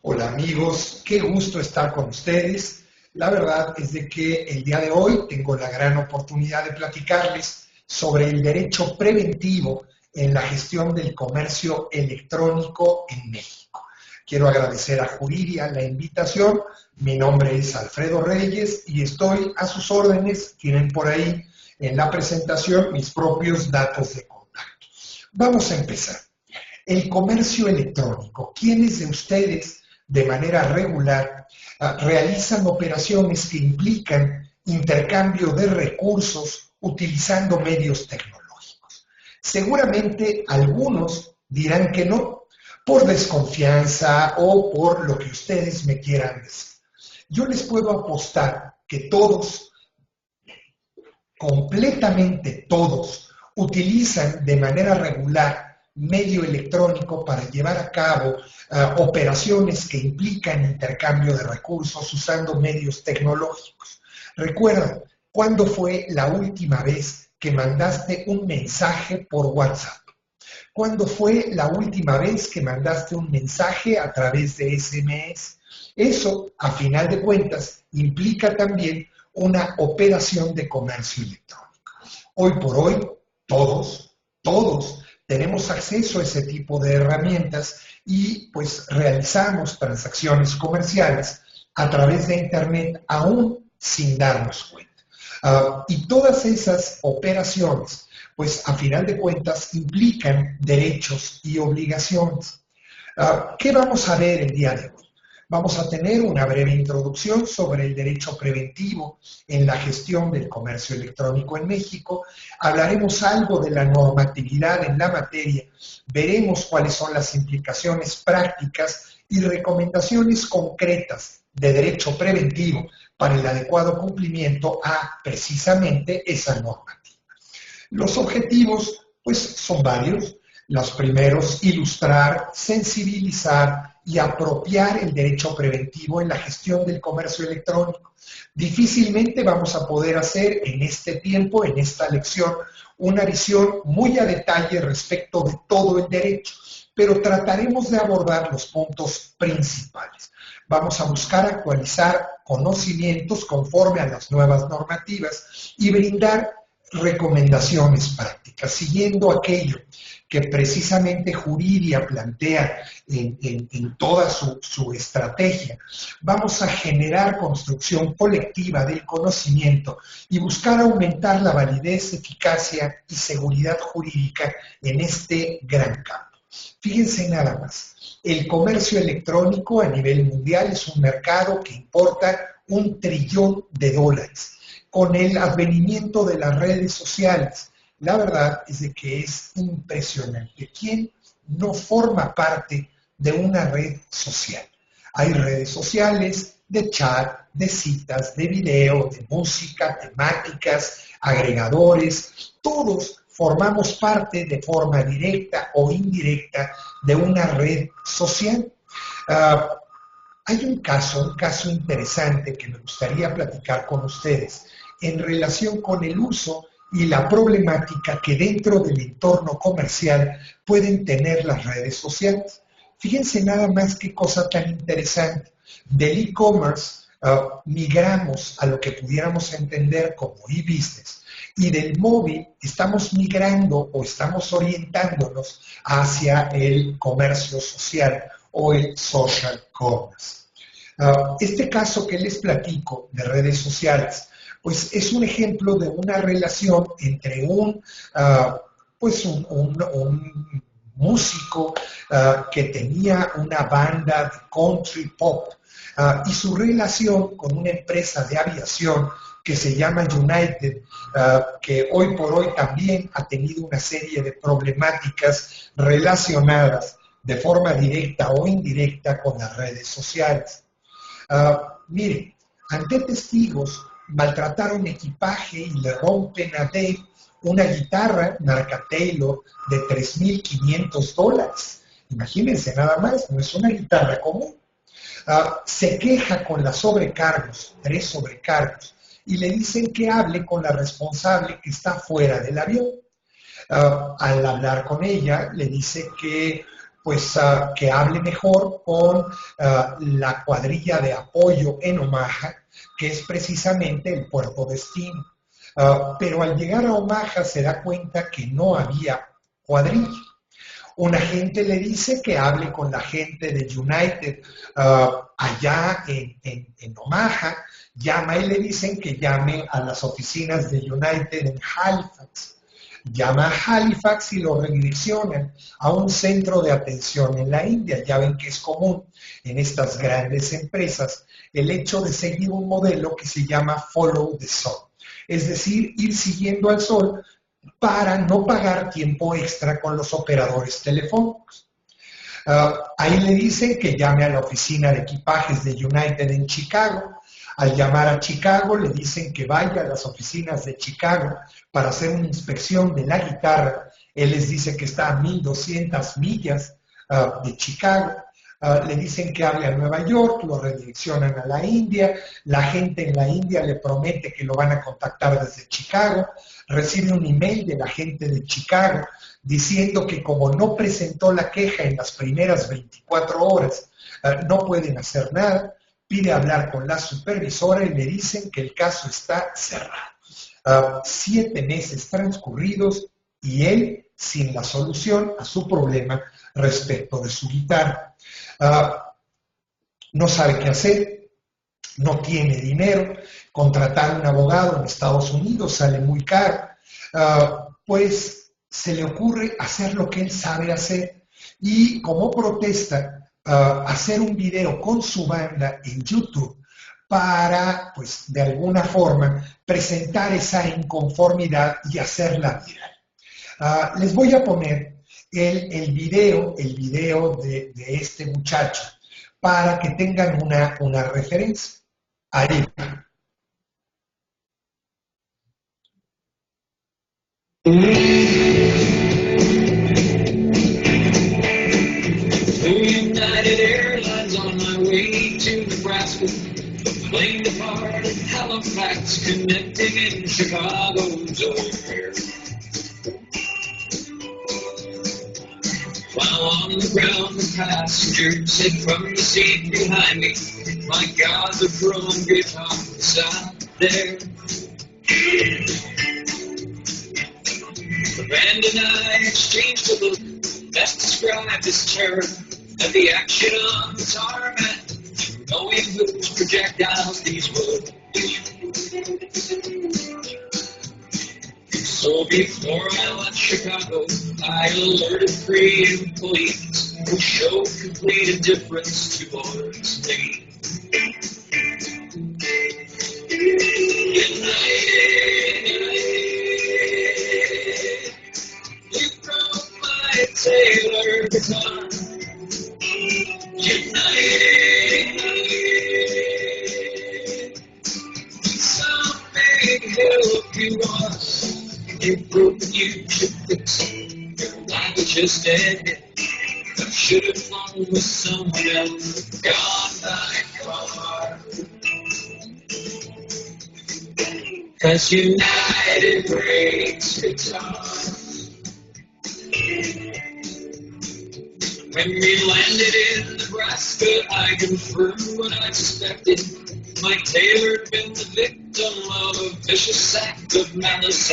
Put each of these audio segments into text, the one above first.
Hola amigos, qué gusto estar con ustedes. La verdad es de que el día de hoy tengo la gran oportunidad de platicarles sobre el derecho preventivo en la gestión del comercio electrónico en México. Quiero agradecer a Juridia la invitación. Mi nombre es Alfredo Reyes y estoy a sus órdenes. Tienen por ahí en la presentación mis propios datos de contacto. Vamos a empezar. El comercio electrónico. ¿Quiénes de ustedes de manera regular realizan operaciones que implican intercambio de recursos utilizando medios tecnológicos? Seguramente algunos dirán que no, por desconfianza o por lo que ustedes me quieran decir. Yo les puedo apostar que todos, completamente todos, utilizan de manera regular medio electrónico para llevar a cabo operaciones que implican intercambio de recursos usando medios tecnológicos. Recuerda, ¿cuándo fue la última vez que mandaste un mensaje por WhatsApp? ¿Cuándo fue la última vez que mandaste un mensaje a través de SMS? Eso, a final de cuentas, implica también una operación de comercio electrónico. Hoy por hoy, todos tenemos acceso a ese tipo de herramientas y pues realizamos transacciones comerciales a través de Internet aún sin darnos cuenta. Y todas esas operaciones, pues a final de cuentas, implican derechos y obligaciones. ¿Qué vamos a ver el día de hoy? Vamos a tener una breve introducción sobre el derecho preventivo en la gestión del comercio electrónico en México. Hablaremos algo de la normatividad en la materia, veremos cuáles son las implicaciones prácticas y recomendaciones concretas de derecho preventivo para el adecuado cumplimiento a precisamente esa normativa. Los objetivos, pues, son varios. Los primeros, ilustrar, sensibilizar y apropiar el derecho preventivo en la gestión del comercio electrónico. Difícilmente vamos a poder hacer en este tiempo, en esta lección, una visión muy a detalle respecto de todo el derecho, pero trataremos de abordar los puntos principales. Vamos a buscar actualizar conocimientos conforme a las nuevas normativas y brindar recomendaciones prácticas, siguiendo aquello que precisamente Juridia plantea en toda su estrategia. Vamos a generar construcción colectiva del conocimiento y buscar aumentar la validez, eficacia y seguridad jurídica en este gran campo. Fíjense nada más, el comercio electrónico a nivel mundial es un mercado que importa $1 trillón. Con el advenimiento de las redes sociales, la verdad es de que es impresionante. ¿Quién no forma parte de una red social? Hay redes sociales de chat, de citas, de video, de música, temáticas, agregadores. Todos formamos parte de forma directa o indirecta de una red social. Hay un caso interesante que me gustaría platicar con ustedes en relación con el uso y la problemática que dentro del entorno comercial pueden tener las redes sociales. Fíjense nada más qué cosa tan interesante. Del e-commerce migramos a lo que pudiéramos entender como e-business y del móvil estamos migrando o estamos orientándonos hacia el comercio social o el social commerce. Este caso que les platico de redes sociales, pues es un ejemplo de una relación entre un músico que tenía una banda de country pop y su relación con una empresa de aviación que se llama United, que hoy por hoy también ha tenido una serie de problemáticas relacionadas de forma directa o indirecta con las redes sociales. Miren, ante testigos maltrataron equipaje y le rompen a Dave una guitarra marca Taylor de $3,500. Imagínense nada más, no es una guitarra común. Se queja con las sobrecargos, 3 sobrecargos, y le dicen que hable con la responsable que está fuera del avión. Al hablar con ella, le dice que que hable mejor con la cuadrilla de apoyo en Omaha, que es precisamente el puerto destino. Pero al llegar a Omaha se da cuenta que no había cuadrilla. Un agente le dice que hable con la gente de United allá en Omaha, llama y le dicen que llame a las oficinas de United en Halifax. Llama a Halifax y lo redireccionan a un centro de atención en la India. Ya ven que es común en estas grandes empresas el hecho de seguir un modelo que se llama Follow the Sun, es decir, ir siguiendo al sol para no pagar tiempo extra con los operadores telefónicos. Ahí le dicen que llame a la oficina de equipajes de United en Chicago. Al llamar a Chicago le dicen que vaya a las oficinas de Chicago para hacer una inspección de la guitarra. Él les dice que está a 1,200 millas de Chicago. Le dicen que hable a Nueva York, lo redireccionan a la India. La gente en la India le promete que lo van a contactar desde Chicago. Recibe un email de la gente de Chicago diciendo que como no presentó la queja en las primeras 24 horas, no pueden hacer nada. Pide hablar con la supervisora y le dicen que el caso está cerrado. 7 meses transcurridos y él sin la solución a su problema respecto de su guitarra. No sabe qué hacer, no tiene dinero, contratar a un abogado en Estados Unidos sale muy caro, pues se le ocurre hacer lo que él sabe hacer y como protesta, hacer un video con su banda en YouTube para, pues, de alguna forma, presentar esa inconformidad y hacerla viral. Les voy a poner el video de este muchacho para que tengan una referencia. Ahí. United Airlines on my way to Nebraska, plane departed Halifax, connecting in Chicago's O'Hare. While on the ground, the passenger said from the seat behind me, "My God, the drum guitar sound there." The band and I exchanged a look, best described as terror at the action on the tarmac, knowing whose projectiles these were. So before I left Chicago, I alerted 3 employees who showed complete indifference towards me. You broke my Taylor guitar. United, some big help you was. You broke, you should fix it. Your language is dead. I should have flown with someone else. Gone by car. 'Cause United breaks guitar. When we landed in Nebraska, I confirmed what I suspected. My Taylor had been the victim of a vicious act of malice.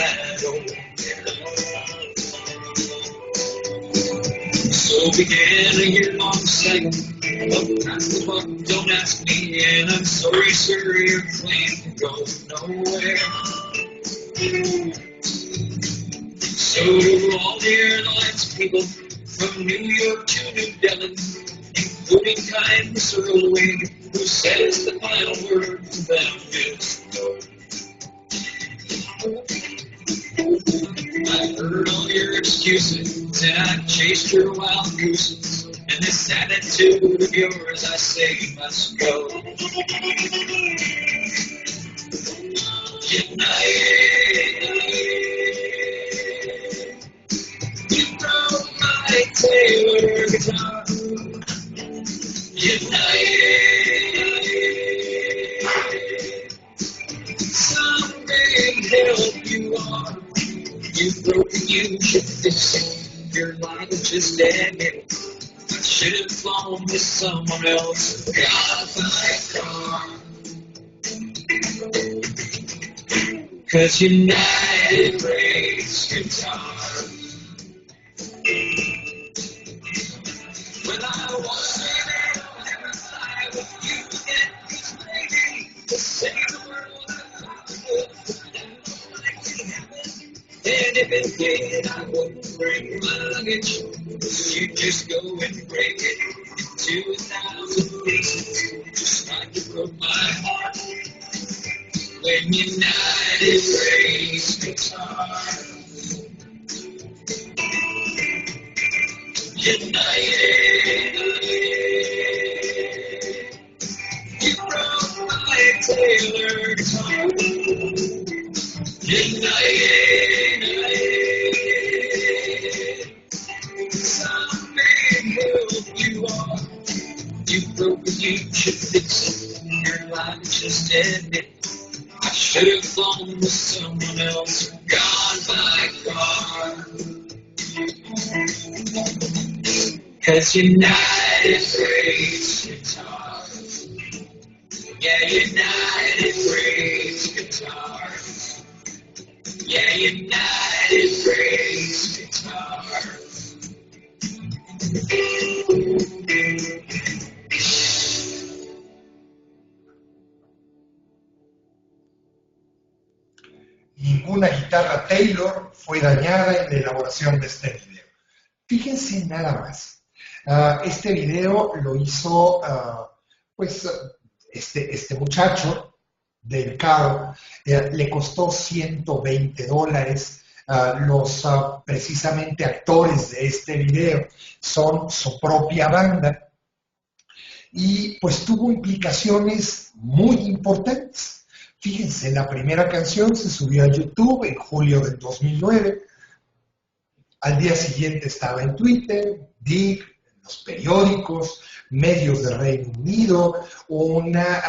So began a year-long cycle of pass the buck, don't ask me, and I'm sorry, sir, your claim can go nowhere. So to all the airlines people, from New York to New Delhi, including kind Mr. Ulwig, who says the final word for them is no. I've heard all your excuses, and I've chased your wild gooses, and this attitude of yours, I say, must go. You broke my Taylor guitar. Some big help you are. You've broken, you should fix it. Your language is dead. I should have flown with someone else. God, my car. 'Cause United breaks guitar. Well, I was saying I'll never fly with you again. 'Cause maybe to save the world I thought would. And if it did, I wouldn't bring my luggage. You'd just go and break it into 1,000 pieces, just like you broke my heart. When United breaks guitar. United, you broke my Taylor guitar. United, some man help you are. You broke and you should fix it. Your life just ended. I should have flown with someone else. Gone by car. 'Cause United breaks guitar. Yeah, United breaks guitar. Yeah, United breaks guitar. Ninguna guitarra Taylor fue dañada en la elaboración de este video. Fíjense nada más. Este video lo hizo este muchacho del carro. Le costó $120. Los precisamente actores de este video son su propia banda. Y pues tuvo implicaciones muy importantes. Fíjense, la primera canción se subió a YouTube en julio del 2009. Al día siguiente estaba en Twitter, Dig, en los periódicos, medios del Reino Unido, una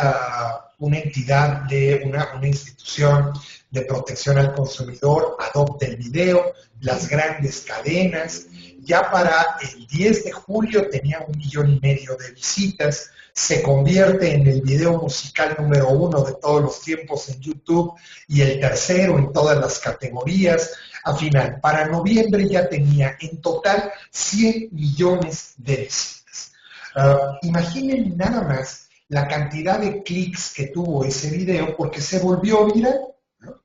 entidad una institución de protección al consumidor adopta el video, las grandes cadenas. Ya para el 10 de julio tenía 1,5 millones de visitas. Se convierte en el video musical número 1 de todos los tiempos en YouTube y el tercero en todas las categorías. A final, para noviembre ya tenía en total 100 millones de visitas. Imaginen nada más la cantidad de clics que tuvo ese video porque se volvió viral, ¿no?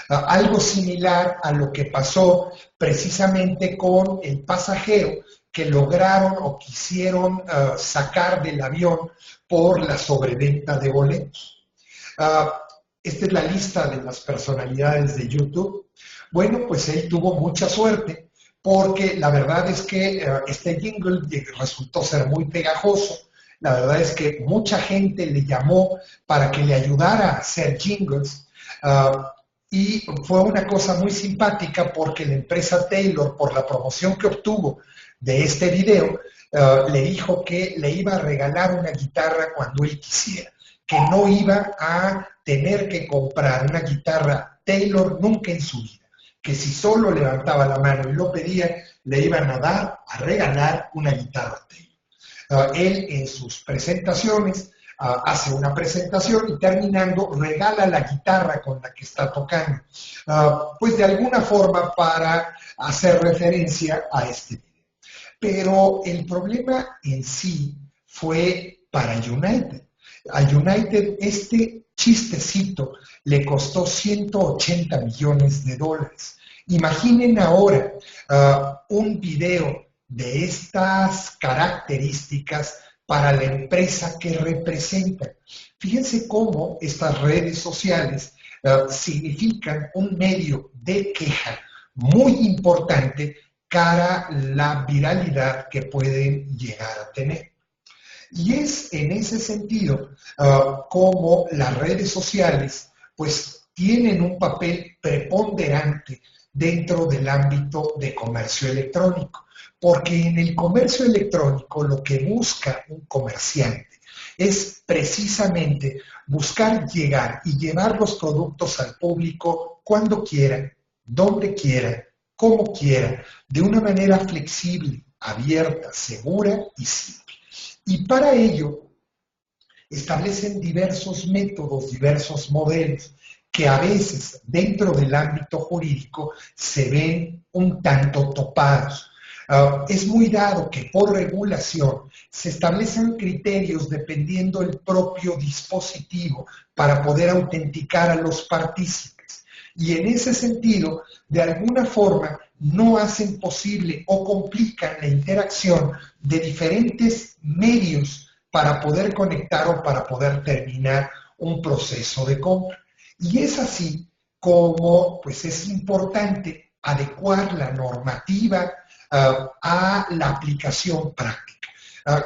Algo similar a lo que pasó precisamente con el pasajero que lograron o quisieron sacar del avión por la sobreventa de boletos. Esta es la lista de las personalidades de YouTube. Bueno, pues él tuvo mucha suerte porque la verdad es que este jingle resultó ser muy pegajoso. La verdad es que mucha gente le llamó para que le ayudara a hacer jingles. Y fue una cosa muy simpática porque la empresa Taylor, por la promoción que obtuvo de este video, le dijo que le iba a regalar una guitarra cuando él quisiera, que no iba a tener que comprar una guitarra Taylor nunca en su vida, que si solo levantaba la mano y lo pedía, le iban a regalar una guitarra Taylor. Él en sus presentaciones hace una presentación y terminando regala la guitarra con la que está tocando, pues de alguna forma para hacer referencia a este video. Pero el problema en sí fue para United. A United este chistecito le costó $180 millones. Imaginen ahora un video de estas características para la empresa que representan. Fíjense cómo estas redes sociales significan un medio de queja muy importante cara a la viralidad que pueden llegar a tener. Y es en ese sentido como las redes sociales pues tienen un papel preponderante dentro del ámbito de comercio electrónico, porque en el comercio electrónico lo que busca un comerciante es precisamente buscar llegar y llevar los productos al público cuando quiera, donde quiera, como quiera, de una manera flexible, abierta, segura y simple. Y para ello establecen diversos métodos, diversos modelos, que a veces dentro del ámbito jurídico se ven un tanto topados. Es muy dado que por regulación se establecen criterios dependiendo del propio dispositivo para poder autenticar a los partícipes. Y en ese sentido, de alguna forma, no hacen posible o complican la interacción de diferentes medios para poder conectar o para poder terminar un proceso de compra. Y es así como pues, es importante adecuar la normativa a la aplicación práctica.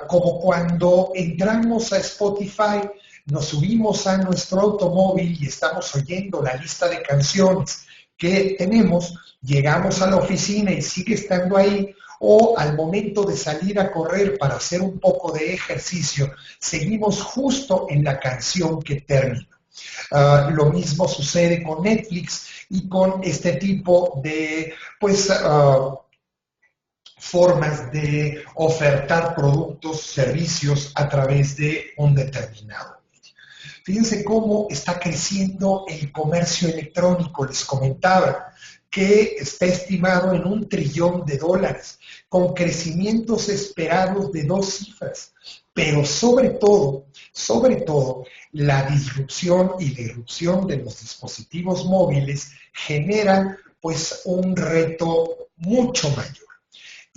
Como cuando entramos a Spotify, nos subimos a nuestro automóvil y estamos oyendo la lista de canciones que tenemos, llegamos a la oficina y sigue estando ahí, o al momento de salir a correr para hacer un poco de ejercicio, seguimos justo en la canción que terminó. Lo mismo sucede con Netflix y con este tipo de formas de ofertar productos, servicios a través de un determinado medio. Fíjense cómo está creciendo el comercio electrónico. Les comentaba que está estimado en $1 trillón, con crecimientos esperados de 2 cifras. Pero sobre todo, la disrupción y la irrupción de los dispositivos móviles generan pues un reto mucho mayor.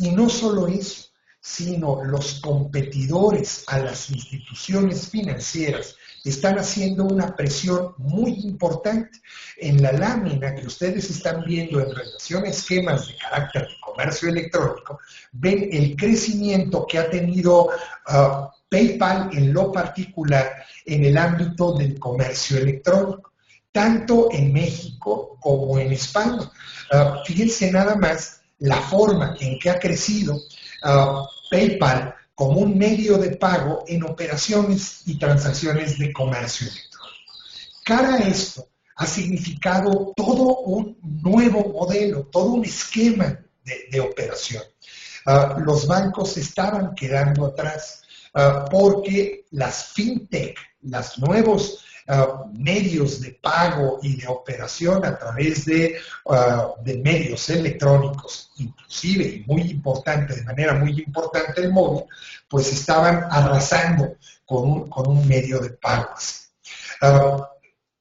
Y no solo eso, sino los competidores a las instituciones financieras están haciendo una presión muy importante. En la lámina que ustedes están viendo en relación a esquemas de carácter de comercio electrónico, ven el crecimiento que ha tenido PayPal en lo particular en el ámbito del comercio electrónico, tanto en México como en España. Fíjense nada más la forma en que ha crecido PayPal como un medio de pago en operaciones y transacciones de comercio electrónico. Cara a esto, ha significado todo un nuevo modelo, todo un esquema de operación. Los bancos estaban quedando atrás porque las fintech, los nuevos medios de pago y de operación a través de medios electrónicos, inclusive, y muy importante, de manera muy importante el móvil, pues estaban arrasando con un medio de pago así.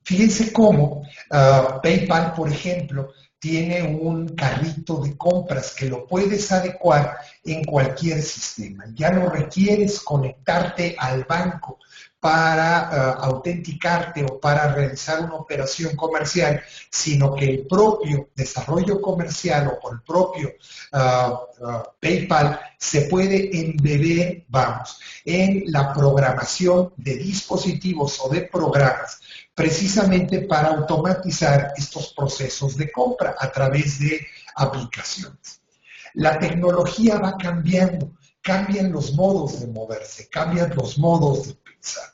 Fíjense cómo PayPal, por ejemplo, tiene un carrito de compras que lo puedes adecuar en cualquier sistema. Ya no requieres conectarte al banco para autenticarte o para realizar una operación comercial, sino que el propio desarrollo comercial o por el propio PayPal se puede embeber, en la programación de dispositivos o de programas precisamente para automatizar estos procesos de compra a través de aplicaciones. La tecnología va cambiando, cambian los modos de moverse, cambian los modos de pensar.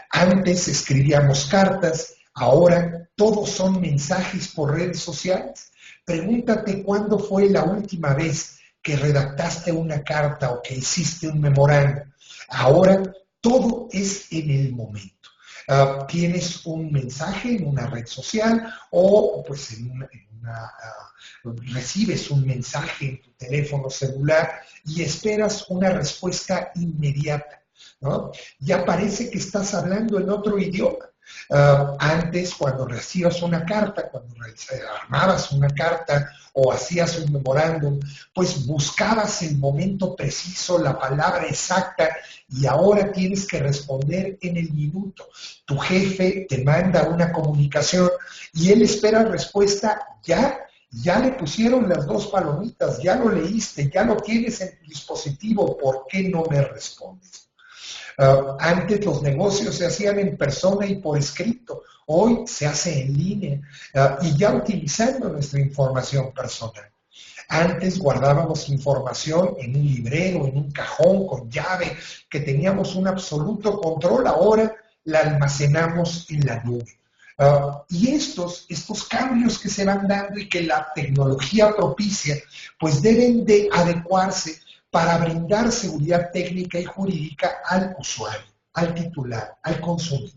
Antes escribíamos cartas, ahora todos son mensajes por redes sociales. Pregúntate cuándo fue la última vez que redactaste una carta o que hiciste un memorándum. Ahora todo es en el momento. Tienes un mensaje en una red social o pues recibes un mensaje en tu teléfono celular y esperas una respuesta inmediata, ¿no? Ya parece que estás hablando en otro idioma. Antes, cuando recibías una carta, cuando armabas una carta o hacías un memorándum, pues buscabas el momento preciso, la palabra exacta, y ahora tienes que responder en el minuto. Tu jefe te manda una comunicación y él espera respuesta ya. Ya le pusieron las 2 palomitas, ya lo leíste, ya lo tienes en tu dispositivo, ¿por qué no me respondes? Antes los negocios se hacían en persona y por escrito, hoy se hace en línea y ya utilizando nuestra información personal. Antes guardábamos información en un librero, en un cajón con llave, que teníamos un absoluto control, ahora la almacenamos en la nube. Y estos cambios que se van dando y que la tecnología propicia, pues deben de adecuarse para brindar seguridad técnica y jurídica al usuario, al titular, al consumidor.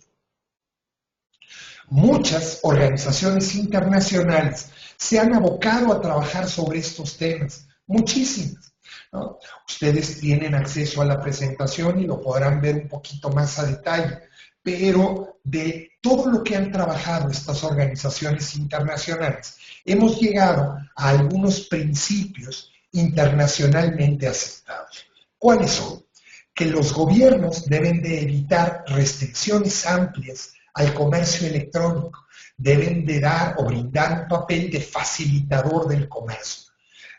Muchas organizaciones internacionales se han abocado a trabajar sobre estos temas, muchísimas, ¿no? Ustedes tienen acceso a la presentación y lo podrán ver un poquito más a detalle, pero de todo lo que han trabajado estas organizaciones internacionales, hemos llegado a algunos principios internacionalmente aceptados. ¿Cuáles son? Que los gobiernos deben de evitar restricciones amplias al comercio electrónico, deben de dar o brindar un papel de facilitador del comercio.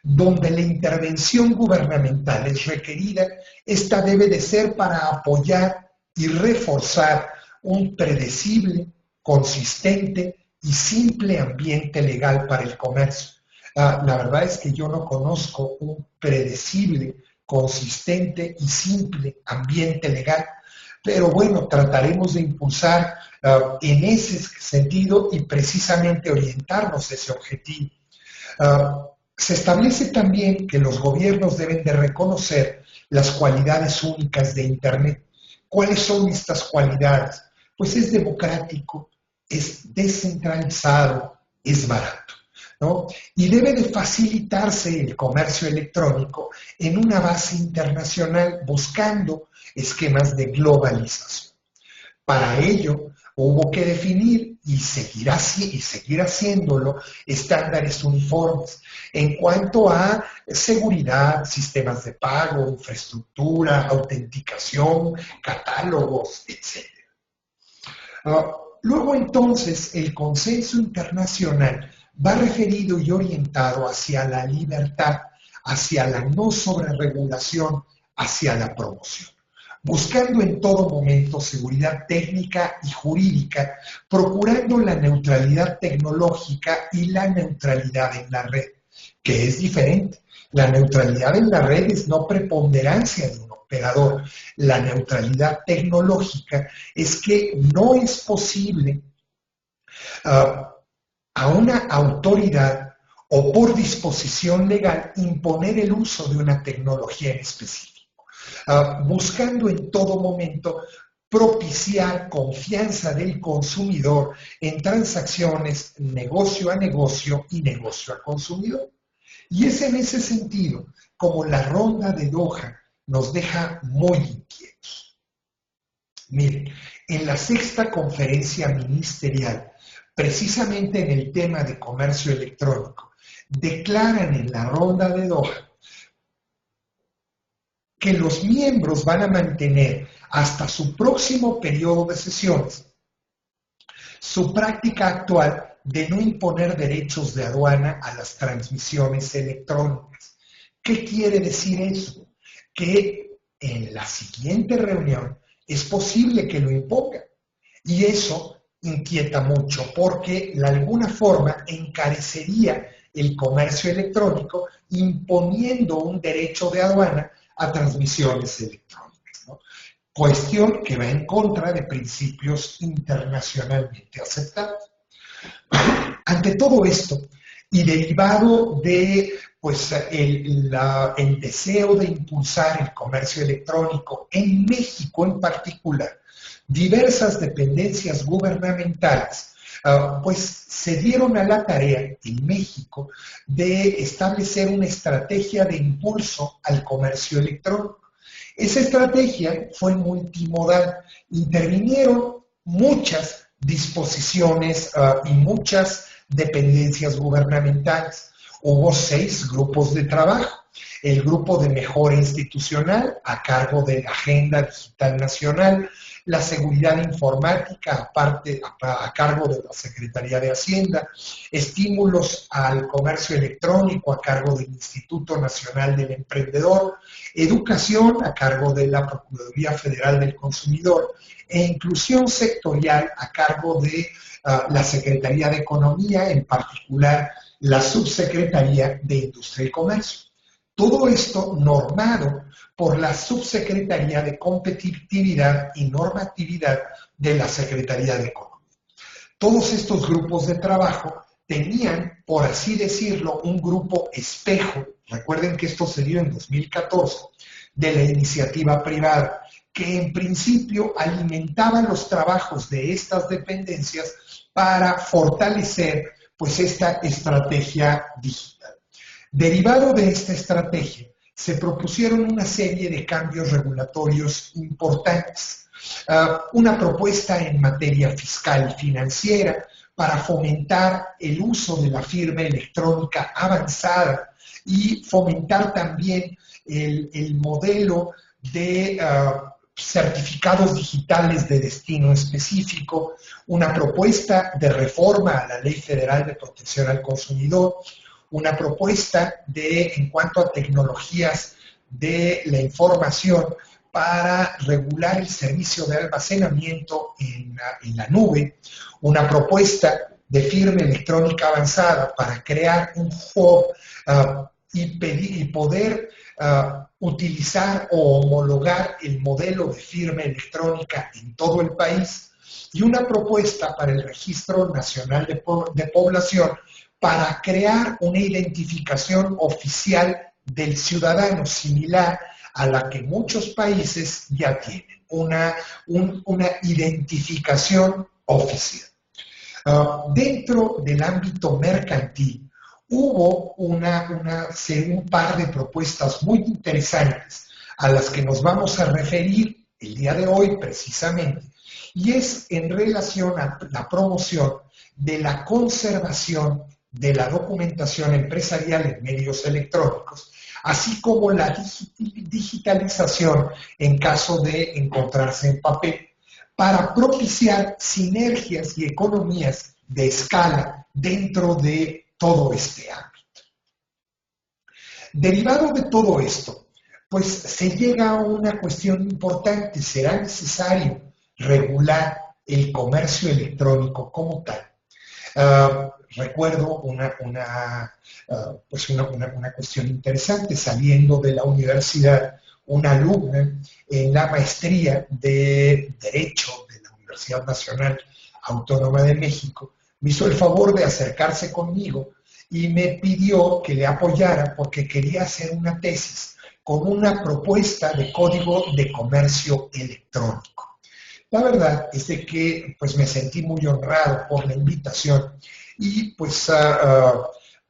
Donde la intervención gubernamental es requerida, esta debe de ser para apoyar y reforzar un predecible, consistente y simple ambiente legal para el comercio. La verdad es que yo no conozco un predecible, consistente y simple ambiente legal, pero bueno, trataremos de impulsar en ese sentido y precisamente orientarnos a ese objetivo. Se establece también que los gobiernos deben de reconocer las cualidades únicas de Internet. ¿Cuáles son estas cualidades? Pues es democrático, es descentralizado, es barato, ¿no? Y debe de facilitarse el comercio electrónico en una base internacional buscando esquemas de globalización. Para ello, hubo que definir y seguir haciéndolo estándares uniformes en cuanto a seguridad, sistemas de pago, infraestructura, autenticación, catálogos, etc. Luego entonces el consenso internacional va referido y orientado hacia la libertad, hacia la no sobreregulación, hacia la promoción, buscando en todo momento seguridad técnica y jurídica, procurando la neutralidad tecnológica y la neutralidad en la red, que es diferente. La neutralidad en la red es no preponderancia de un operador. La neutralidad tecnológica es que no es posible a una autoridad o por disposición legal imponer el uso de una tecnología en específico, buscando en todo momento propiciar confianza del consumidor en transacciones negocio a negocio y negocio a consumidor. Y es en ese sentido como la ronda de Doha nos deja muy inquietos. Miren, en la 6ª conferencia ministerial, precisamente en el tema de comercio electrónico, declaran en la ronda de Doha que los miembros van a mantener hasta su próximo periodo de sesiones su práctica actual de no imponer derechos de aduana a las transmisiones electrónicas. ¿Qué quiere decir eso? Que en la siguiente reunión es posible que lo impongan. Y eso inquieta mucho porque de alguna forma encarecería el comercio electrónico imponiendo un derecho de aduana a transmisiones electrónicas, ¿no? Cuestión que va en contra de principios internacionalmente aceptados. Ante todo esto, y derivado de pues, el deseo de impulsar el comercio electrónico en México en particular, diversas dependencias gubernamentales pues se dieron a la tarea en México de establecer una estrategia de impulso al comercio electrónico. Esa estrategia fue multimodal. Intervinieron muchas disposiciones y muchas dependencias gubernamentales. Hubo 6 grupos de trabajo. El grupo de mejora institucional a cargo de la Agenda Digital Nacional, la seguridad informática a cargo de la Secretaría de Hacienda, estímulos al comercio electrónico a cargo del Instituto Nacional del Emprendedor, educación a cargo de la Procuraduría Federal del Consumidor e inclusión sectorial a cargo de la Secretaría de Economía, en particular la Subsecretaría de Industria y Comercio. Todo esto normado por la Subsecretaría de Competitividad y Normatividad de la Secretaría de Economía. Todos estos grupos de trabajo tenían, por así decirlo, un grupo espejo. Recuerden que esto se dio en 2014, de la iniciativa privada, que en principio alimentaba los trabajos de estas dependencias para fortalecer pues esta estrategia digital. Derivado de esta estrategia, se propusieron una serie de cambios regulatorios importantes. Una propuesta en materia fiscal y financiera para fomentar el uso de la firma electrónica avanzada y fomentar también el modelo de certificados digitales de destino específico, una propuesta de reforma a la Ley Federal de Protección al Consumidor, una propuesta en cuanto a tecnologías de la información para regular el servicio de almacenamiento en la nube, una propuesta de firma electrónica avanzada para crear un hub y poder utilizar o homologar el modelo de firma electrónica en todo el país, y una propuesta para el Registro Nacional de Población para crear una identificación oficial del ciudadano similar a la que muchos países ya tienen, una identificación oficial. Dentro del ámbito mercantil hubo un par de propuestas muy interesantes a las que nos vamos a referir el día de hoy precisamente, y es en relación a la promoción de la conservación de la documentación empresarial en medios electrónicos, así como la digitalización en caso de encontrarse en papel, para propiciar sinergias y economías de escala dentro de todo este ámbito. Derivado de todo esto, pues se llega a una cuestión importante: ¿será necesario regular el comercio electrónico como tal? Recuerdo una cuestión interesante. Saliendo de la universidad, una alumna en la maestría de Derecho de la Universidad Nacional Autónoma de México me hizo el favor de acercarse conmigo y me pidió que le apoyara porque quería hacer una tesis con una propuesta de código de comercio electrónico. La verdad es de que pues me sentí muy honrado por la invitación y pues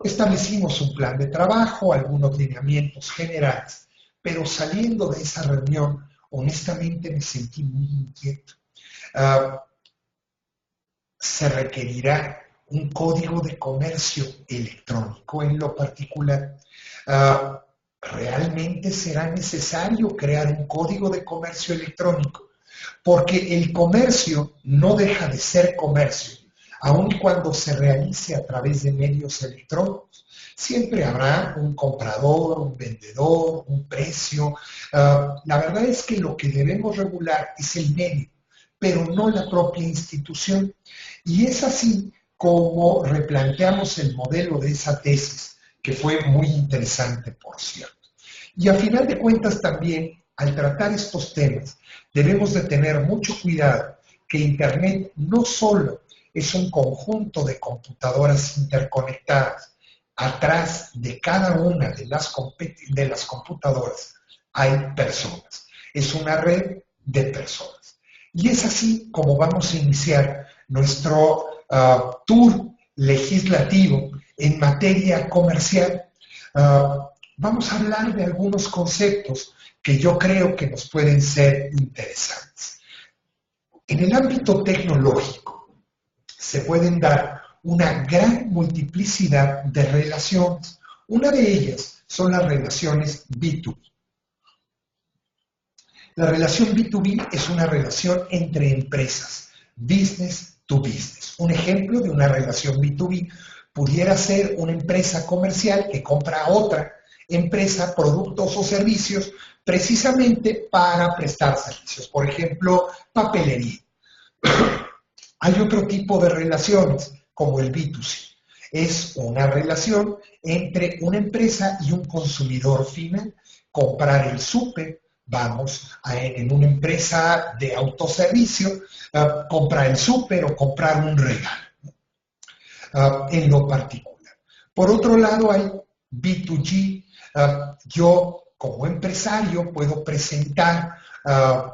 establecimos un plan de trabajo, algunos lineamientos generales, pero saliendo de esa reunión, honestamente me sentí muy inquieto. Se requerirá un código de comercio electrónico en lo particular. ¿Realmente será necesario crear un código de comercio electrónico? Porque el comercio no deja de ser comercio, aun cuando se realice a través de medios electrónicos. Siempre habrá un comprador, un vendedor, un precio. La verdad es que lo que debemos regular es el medio, pero no la propia institución. Y es así como replanteamos el modelo de esa tesis, que fue muy interesante, por cierto. Y a final de cuentas también, al tratar estos temas, debemos de tener mucho cuidado que Internet no solo es un conjunto de computadoras interconectadas. Atrás de cada una de las computadoras hay personas. Es una red de personas. Y es así como vamos a iniciar nuestro tour legislativo en materia comercial. Vamos a hablar de algunos conceptos que yo creo que nos pueden ser interesantes. En el ámbito tecnológico se pueden dar una gran multiplicidad de relaciones. Una de ellas son las relaciones B2B. La relación B2B es una relación entre empresas, business to business. Un ejemplo de una relación B2B pudiera ser una empresa comercial que compra a otra empresa productos o servicios precisamente para prestar servicios. Por ejemplo, papelería. Hay otro tipo de relaciones, como el B2C. Es una relación entre una empresa y un consumidor final. Comprar el súper, En una empresa de autoservicio, comprar el súper o comprar un regalo, en lo particular. Por otro lado, hay B2G. Yo, como empresario, puedo presentar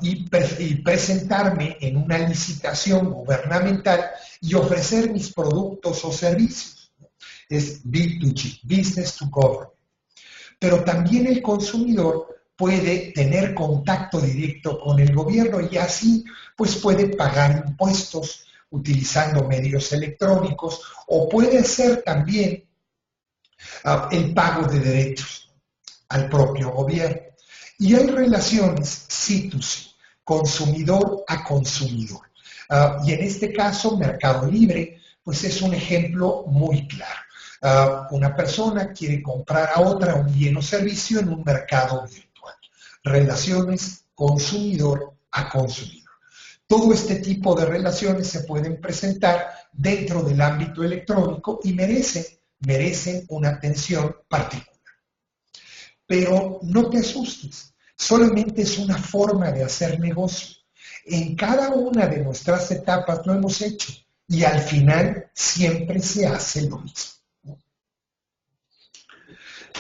y presentarme en una licitación gubernamental y ofrecer mis productos o servicios. Es B2G, Business to Government. Pero también el consumidor puede tener contacto directo con el gobierno y así pues puede pagar impuestos utilizando medios electrónicos o puede hacer también el pago de derechos al propio gobierno. Y hay relaciones C2C, consumidor a consumidor. Y en este caso, Mercado Libre, pues es un ejemplo muy claro. Una persona quiere comprar a otra un bien o servicio en un mercado virtual. Relaciones consumidor a consumidor. Todo este tipo de relaciones se pueden presentar dentro del ámbito electrónico y merecen una atención particular. Pero no te asustes, solamente es una forma de hacer negocio. En cada una de nuestras etapas lo hemos hecho y al final siempre se hace lo mismo.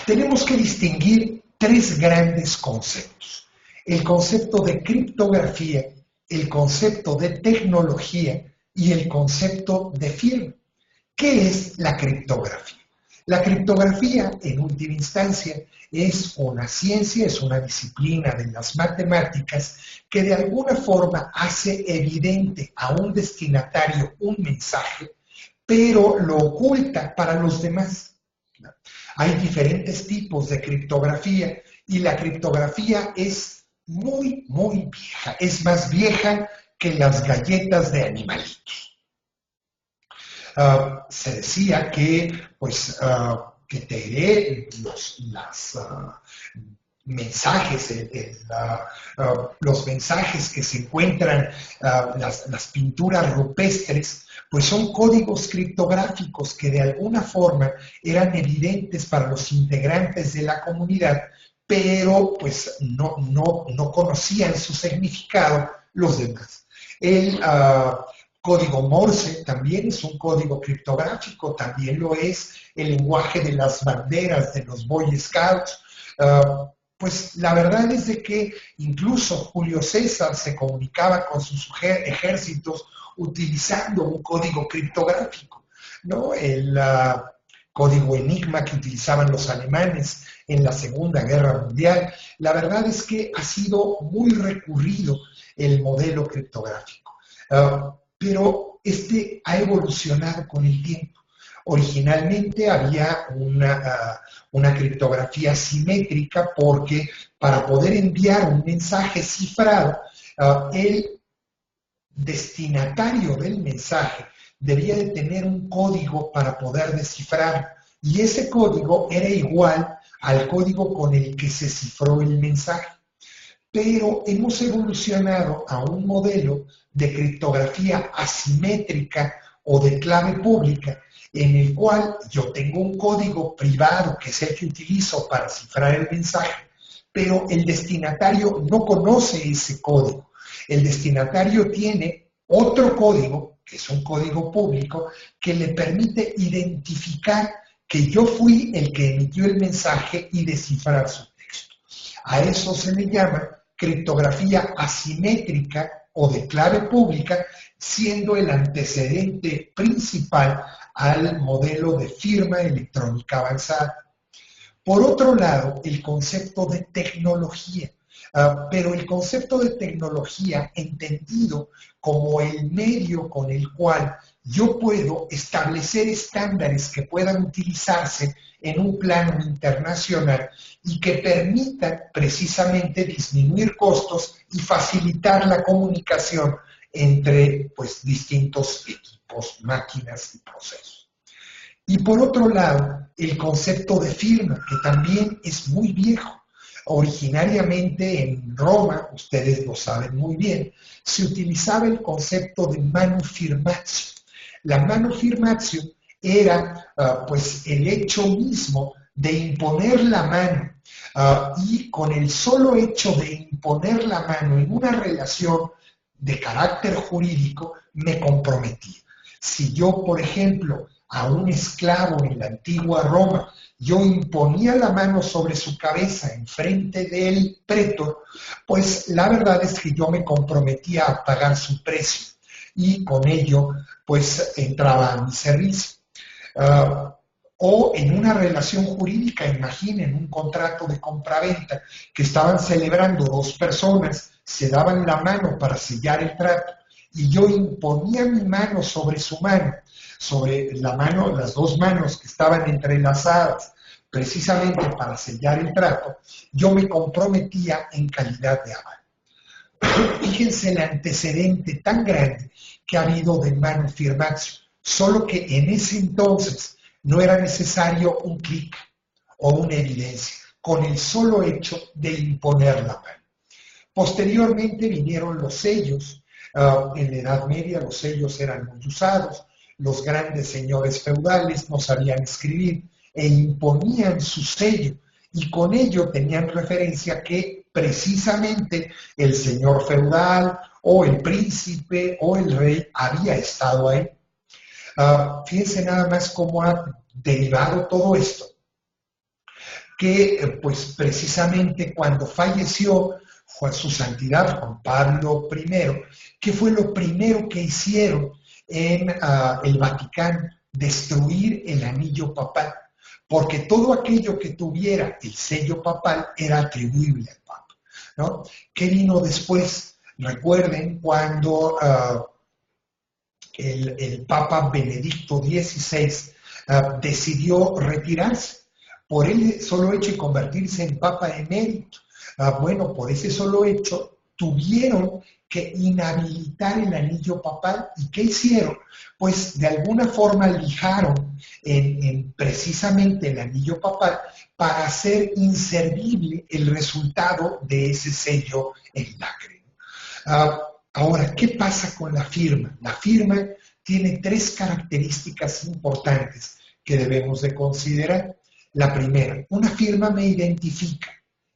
Tenemos que distinguir tres grandes conceptos. El concepto de criptografía, el concepto de tecnología y el concepto de firma. ¿Qué es la criptografía? La criptografía, en última instancia, es una ciencia, es una disciplina de las matemáticas que de alguna forma hace evidente a un destinatario un mensaje, pero lo oculta para los demás. Hay diferentes tipos de criptografía y la criptografía es muy, muy vieja. Es más vieja que las galletas de animalitos. Se decía que, pues, que Teheré, los mensajes que se encuentran, las pinturas rupestres, pues son códigos criptográficos que de alguna forma eran evidentes para los integrantes de la comunidad, pero pues no conocían su significado los demás. El código Morse también es un código criptográfico, también lo es el lenguaje de las banderas de los Boy Scouts. Pues la verdad es de que incluso Julio César se comunicaba con sus ejércitos utilizando un código criptográfico, ¿no? El código Enigma que utilizaban los alemanes en la Segunda Guerra Mundial. La verdad es que ha sido muy recurrido el modelo criptográfico. Pero este ha evolucionado con el tiempo. Originalmente había una criptografía simétrica porque para poder enviar un mensaje cifrado, el destinatario del mensaje debía de tener un código para poder descifrar y ese código era igual al código con el que se cifró el mensaje. Pero hemos evolucionado a un modelo de criptografía asimétrica o de clave pública, en el cual yo tengo un código privado, que es el que utilizo para cifrar el mensaje, pero el destinatario no conoce ese código. El destinatario tiene otro código, que es un código público, que le permite identificar que yo fui el que emitió el mensaje y descifrar su texto. A eso se le llama criptografía asimétrica o de clave pública, siendo el antecedente principal al modelo de firma electrónica avanzada. Por otro lado, el concepto de tecnología, pero el concepto de tecnología entendido como el medio con el cual yo puedo establecer estándares que puedan utilizarse en un plano internacional y que permitan precisamente disminuir costos y facilitar la comunicación entre pues, distintos equipos, máquinas y procesos. Y por otro lado, el concepto de firma, que también es muy viejo. Originariamente en Roma, ustedes lo saben muy bien, se utilizaba el concepto de manu firmatio. La manu firmatio era pues el hecho mismo de imponer la mano, y con el solo hecho de imponer la mano en una relación de carácter jurídico, me comprometía. Si yo, por ejemplo, a un esclavo en la antigua Roma, yo imponía la mano sobre su cabeza en frente del prétor, pues la verdad es que yo me comprometía a pagar su precio y con ello pues entraba a mi servicio. O en una relación jurídica, imaginen un contrato de compraventa que estaban celebrando dos personas, se daban la mano para sellar el trato y yo imponía mi mano sobre su mano, sobre la mano, las dos manos que estaban entrelazadas precisamente para sellar el trato, yo me comprometía en calidad de aval. Fíjense el antecedente tan grande que ha habido de manu firmatio, solo que en ese entonces no era necesario un clic o una evidencia, con el solo hecho de imponer la mano. Posteriormente vinieron los sellos. En la Edad Media los sellos eran muy usados, los grandes señores feudales no sabían escribir e imponían su sello y con ello tenían referencia que precisamente el señor feudal o el príncipe o el rey había estado ahí. Fíjense nada más cómo ha derivado todo esto, que pues precisamente cuando falleció su santidad Juan Pablo I, ¿qué fue lo primero que hicieron en el Vaticano? Destruir el anillo papal, porque todo aquello que tuviera el sello papal era atribuible al Papa, ¿no? ¿Qué vino después? Recuerden cuando el Papa Benedicto XVI decidió retirarse por el solo hecho de convertirse en Papa emérito. Bueno, por ese solo hecho tuvieron que inhabilitar el anillo papal. ¿Y qué hicieron? Pues de alguna forma lijaron en precisamente el anillo papal para hacer inservible el resultado de ese sello en lacre. Ahora, ¿qué pasa con la firma? La firma tiene tres características importantes que debemos de considerar. La primera, una firma me identifica.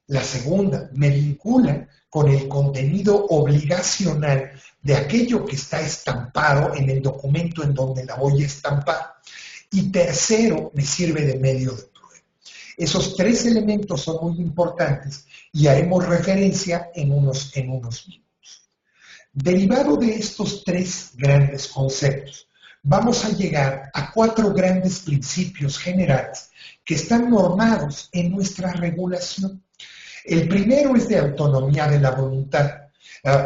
La segunda, me vincula con el contenido obligacional de aquello que está estampado en el documento en donde la voy a estampar. Y tercero, me sirve de medio de prueba. Esos tres elementos son muy importantes y haremos referencia en unos minutos. Derivado de estos tres grandes conceptos, vamos a llegar a cuatro grandes principios generales que están normados en nuestra regulación. El primero es de autonomía de la voluntad.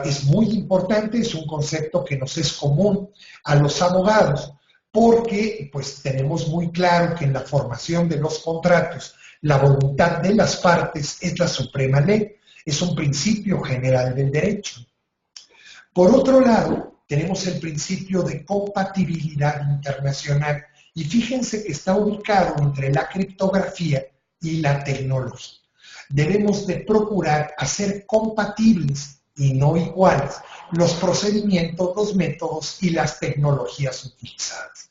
Es muy importante, es un concepto que nos es común a los abogados, porque pues tenemos muy claro que en la formación de los contratos la voluntad de las partes es la suprema ley, es un principio general del derecho. Por otro lado, tenemos el principio de compatibilidad internacional y fíjense que está ubicado entre la criptografía y la tecnología. Debemos de procurar hacer compatibles y no iguales los procedimientos, los métodos y las tecnologías utilizadas.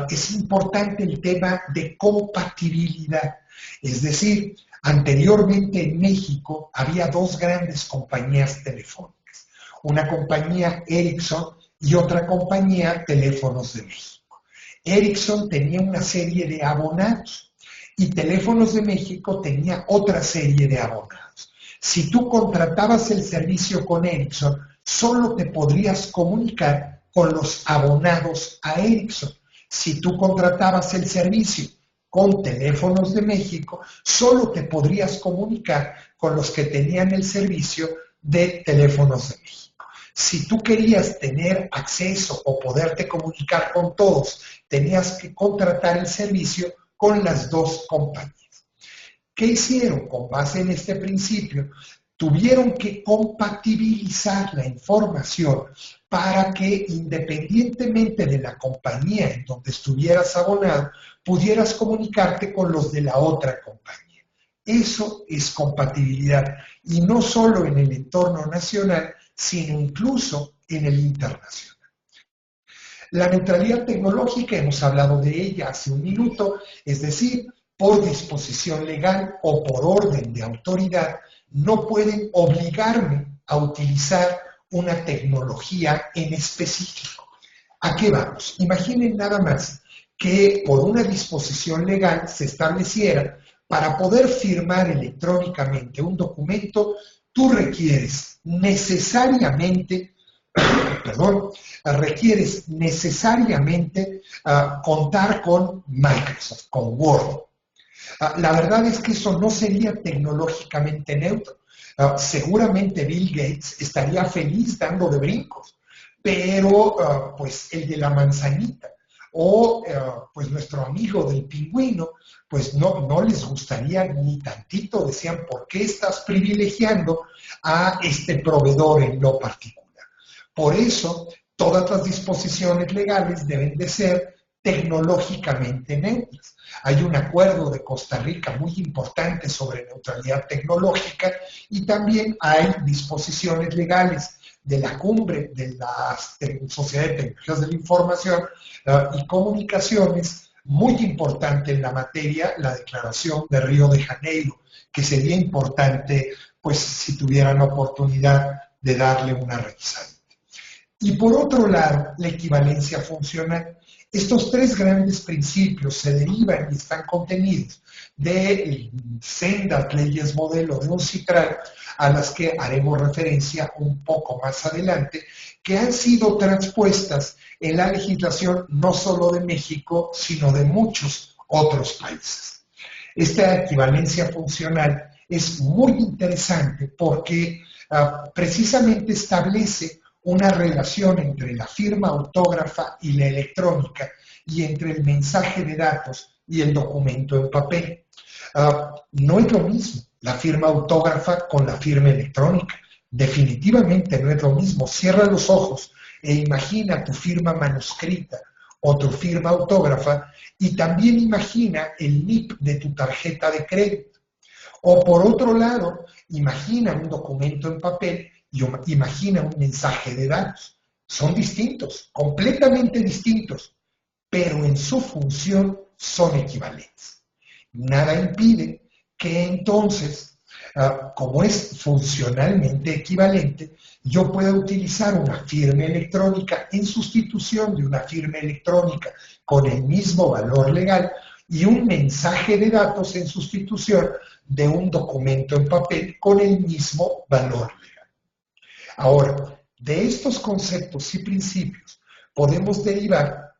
Es importante el tema de compatibilidad, es decir, anteriormente en México había dos grandes compañías telefónicas. Una compañía Ericsson y otra compañía Teléfonos de México. Ericsson tenía una serie de abonados y Teléfonos de México tenía otra serie de abonados. Si tú contratabas el servicio con Ericsson, solo te podrías comunicar con los abonados a Ericsson. Si tú contratabas el servicio con Teléfonos de México, solo te podrías comunicar con los que tenían el servicio de Teléfonos de México. Si tú querías tener acceso o poderte comunicar con todos, tenías que contratar el servicio con las dos compañías. ¿Qué hicieron? Con base en este principio, tuvieron que compatibilizar la información para que independientemente de la compañía en donde estuvieras abonado, pudieras comunicarte con los de la otra compañía. Eso es compatibilidad, y no solo en el entorno nacional, sino incluso en el internacional. La neutralidad tecnológica, hemos hablado de ella hace un minuto, es decir, por disposición legal o por orden de autoridad, no pueden obligarme a utilizar una tecnología en específico. ¿A qué vamos? Imaginen nada más que por una disposición legal se estableciera para poder firmar electrónicamente un documento, tú requieres necesariamente contar con Microsoft, con Word. La verdad es que eso no sería tecnológicamente neutro. Seguramente Bill Gates estaría feliz dando de brincos, pero pues el de la manzanita o pues nuestro amigo del pingüino, pues no les gustaría ni tantito, decían, ¿por qué estás privilegiando a este proveedor en lo particular? Por eso, todas las disposiciones legales deben de ser tecnológicamente neutras. Hay un acuerdo de Costa Rica muy importante sobre neutralidad tecnológica y también hay disposiciones legales de la cumbre de la Sociedad de Tecnologías de la Información y Comunicaciones, muy importante en la materia, la Declaración de Río de Janeiro, que sería importante, pues, si tuvieran la oportunidad de darle una revisada. Y por otro lado, la equivalencia funcional. Estos tres grandes principios se derivan y están contenidos de sendas leyes modelo de UNCITRAL, a las que haremos referencia un poco más adelante, que han sido transpuestas en la legislación no solo de México, sino de muchos otros países. Esta equivalencia funcional es muy interesante porque precisamente establece una relación entre la firma autógrafa y la electrónica y entre el mensaje de datos y el documento en papel. No es lo mismo la firma autógrafa con la firma electrónica. Definitivamente no es lo mismo. Cierra los ojos e imagina tu firma manuscrita o tu firma autógrafa y también imagina el NIP de tu tarjeta de crédito. O por otro lado, imagina un documento en papel y imagina un mensaje de datos. Son distintos, completamente distintos, pero en su función son equivalentes. Nada impide que entonces, como es funcionalmente equivalente, yo pueda utilizar una firma electrónica en sustitución de una firma electrónica con el mismo valor legal y un mensaje de datos en sustitución de un documento en papel con el mismo valor legal. Ahora, de estos conceptos y principios podemos derivar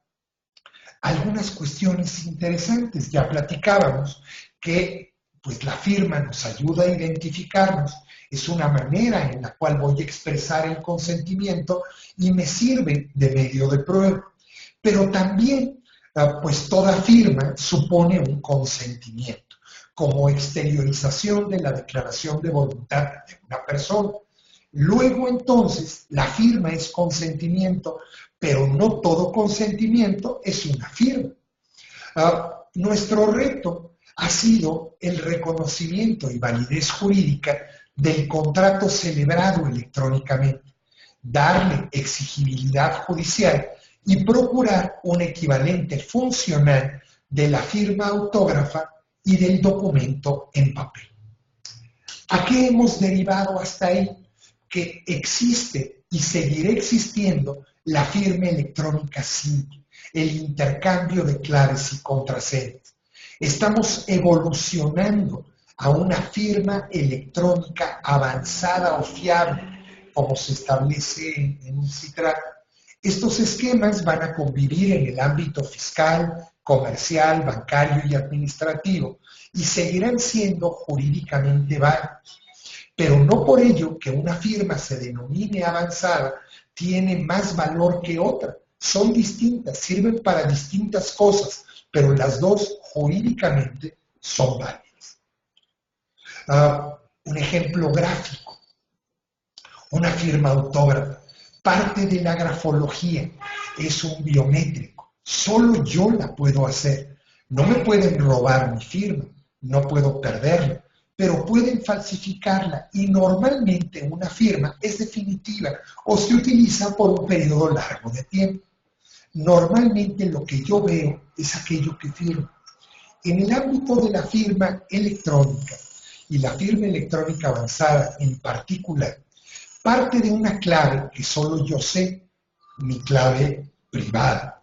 algunas cuestiones interesantes. Ya platicábamos que pues, la firma nos ayuda a identificarnos, es una manera en la cual voy a expresar el consentimiento y me sirve de medio de prueba. Pero también, pues toda firma supone un consentimiento, como exteriorización de la declaración de voluntad de una persona. Luego entonces la firma es consentimiento, pero no todo consentimiento es una firma. Nuestro reto ha sido el reconocimiento y validez jurídica del contrato celebrado electrónicamente, darle exigibilidad judicial y procurar un equivalente funcional de la firma autógrafa y del documento en papel. ¿A qué hemos derivado hasta ahí? Que existe y seguirá existiendo la firma electrónica simple, el intercambio de claves y contraseñas. Estamos evolucionando a una firma electrónica avanzada o fiable, como se establece en UNCITRAL. Estos esquemas van a convivir en el ámbito fiscal, comercial, bancario y administrativo y seguirán siendo jurídicamente válidos. Pero no por ello que una firma se denomine avanzada tiene más valor que otra. Son distintas, sirven para distintas cosas, pero las dos jurídicamente son válidas. Un ejemplo gráfico, una firma autógrafa. Parte de la grafología es un biométrico. Solo yo la puedo hacer. No me pueden robar mi firma, no puedo perderla, pero pueden falsificarla y normalmente una firma es definitiva o se utiliza por un periodo largo de tiempo. Normalmente lo que yo veo es aquello que firmo En el ámbito de la firma electrónica y la firma electrónica avanzada en particular, parte de una clave que solo yo sé, mi clave privada.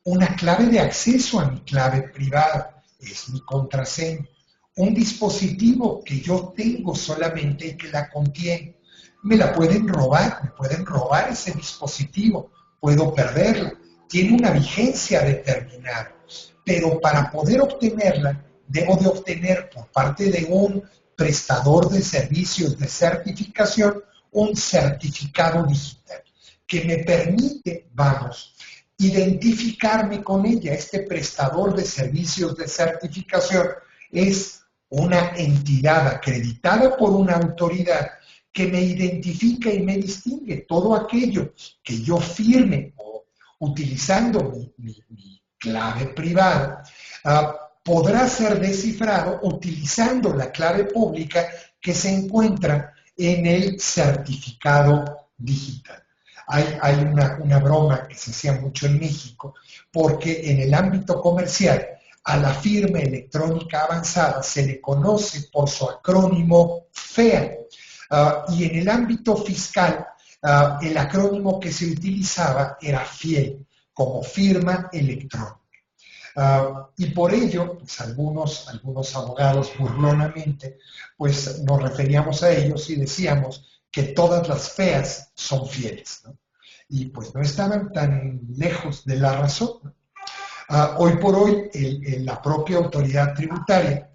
Una clave de acceso a mi clave privada es mi contraseña. Un dispositivo que yo tengo solamente y que la contiene. Me la pueden robar, me pueden robar ese dispositivo, puedo perderla. Tiene una vigencia determinada, pero para poder obtenerla, debo de obtener por parte de un prestador de servicios de certificación un certificado digital que me permite, identificarme con ella. Este prestador de servicios de certificación es una entidad acreditada por una autoridad que me identifica y me distingue. Todo aquello que yo firme o utilizando mi clave privada podrá ser descifrado utilizando la clave pública que se encuentra en el certificado digital. Hay una broma que se hacía mucho en México, porque en el ámbito comercial a la firma electrónica avanzada se le conoce por su acrónimo FEA, y en el ámbito fiscal el acrónimo que se utilizaba era FIEL, como firma electrónica. Y por ello, pues algunos abogados burlonamente, pues nos referíamos a ellos y decíamos que todas las feas son fieles, ¿no? Y pues no estaban tan lejos de la razón, ¿no? Hoy por hoy, la propia autoridad tributaria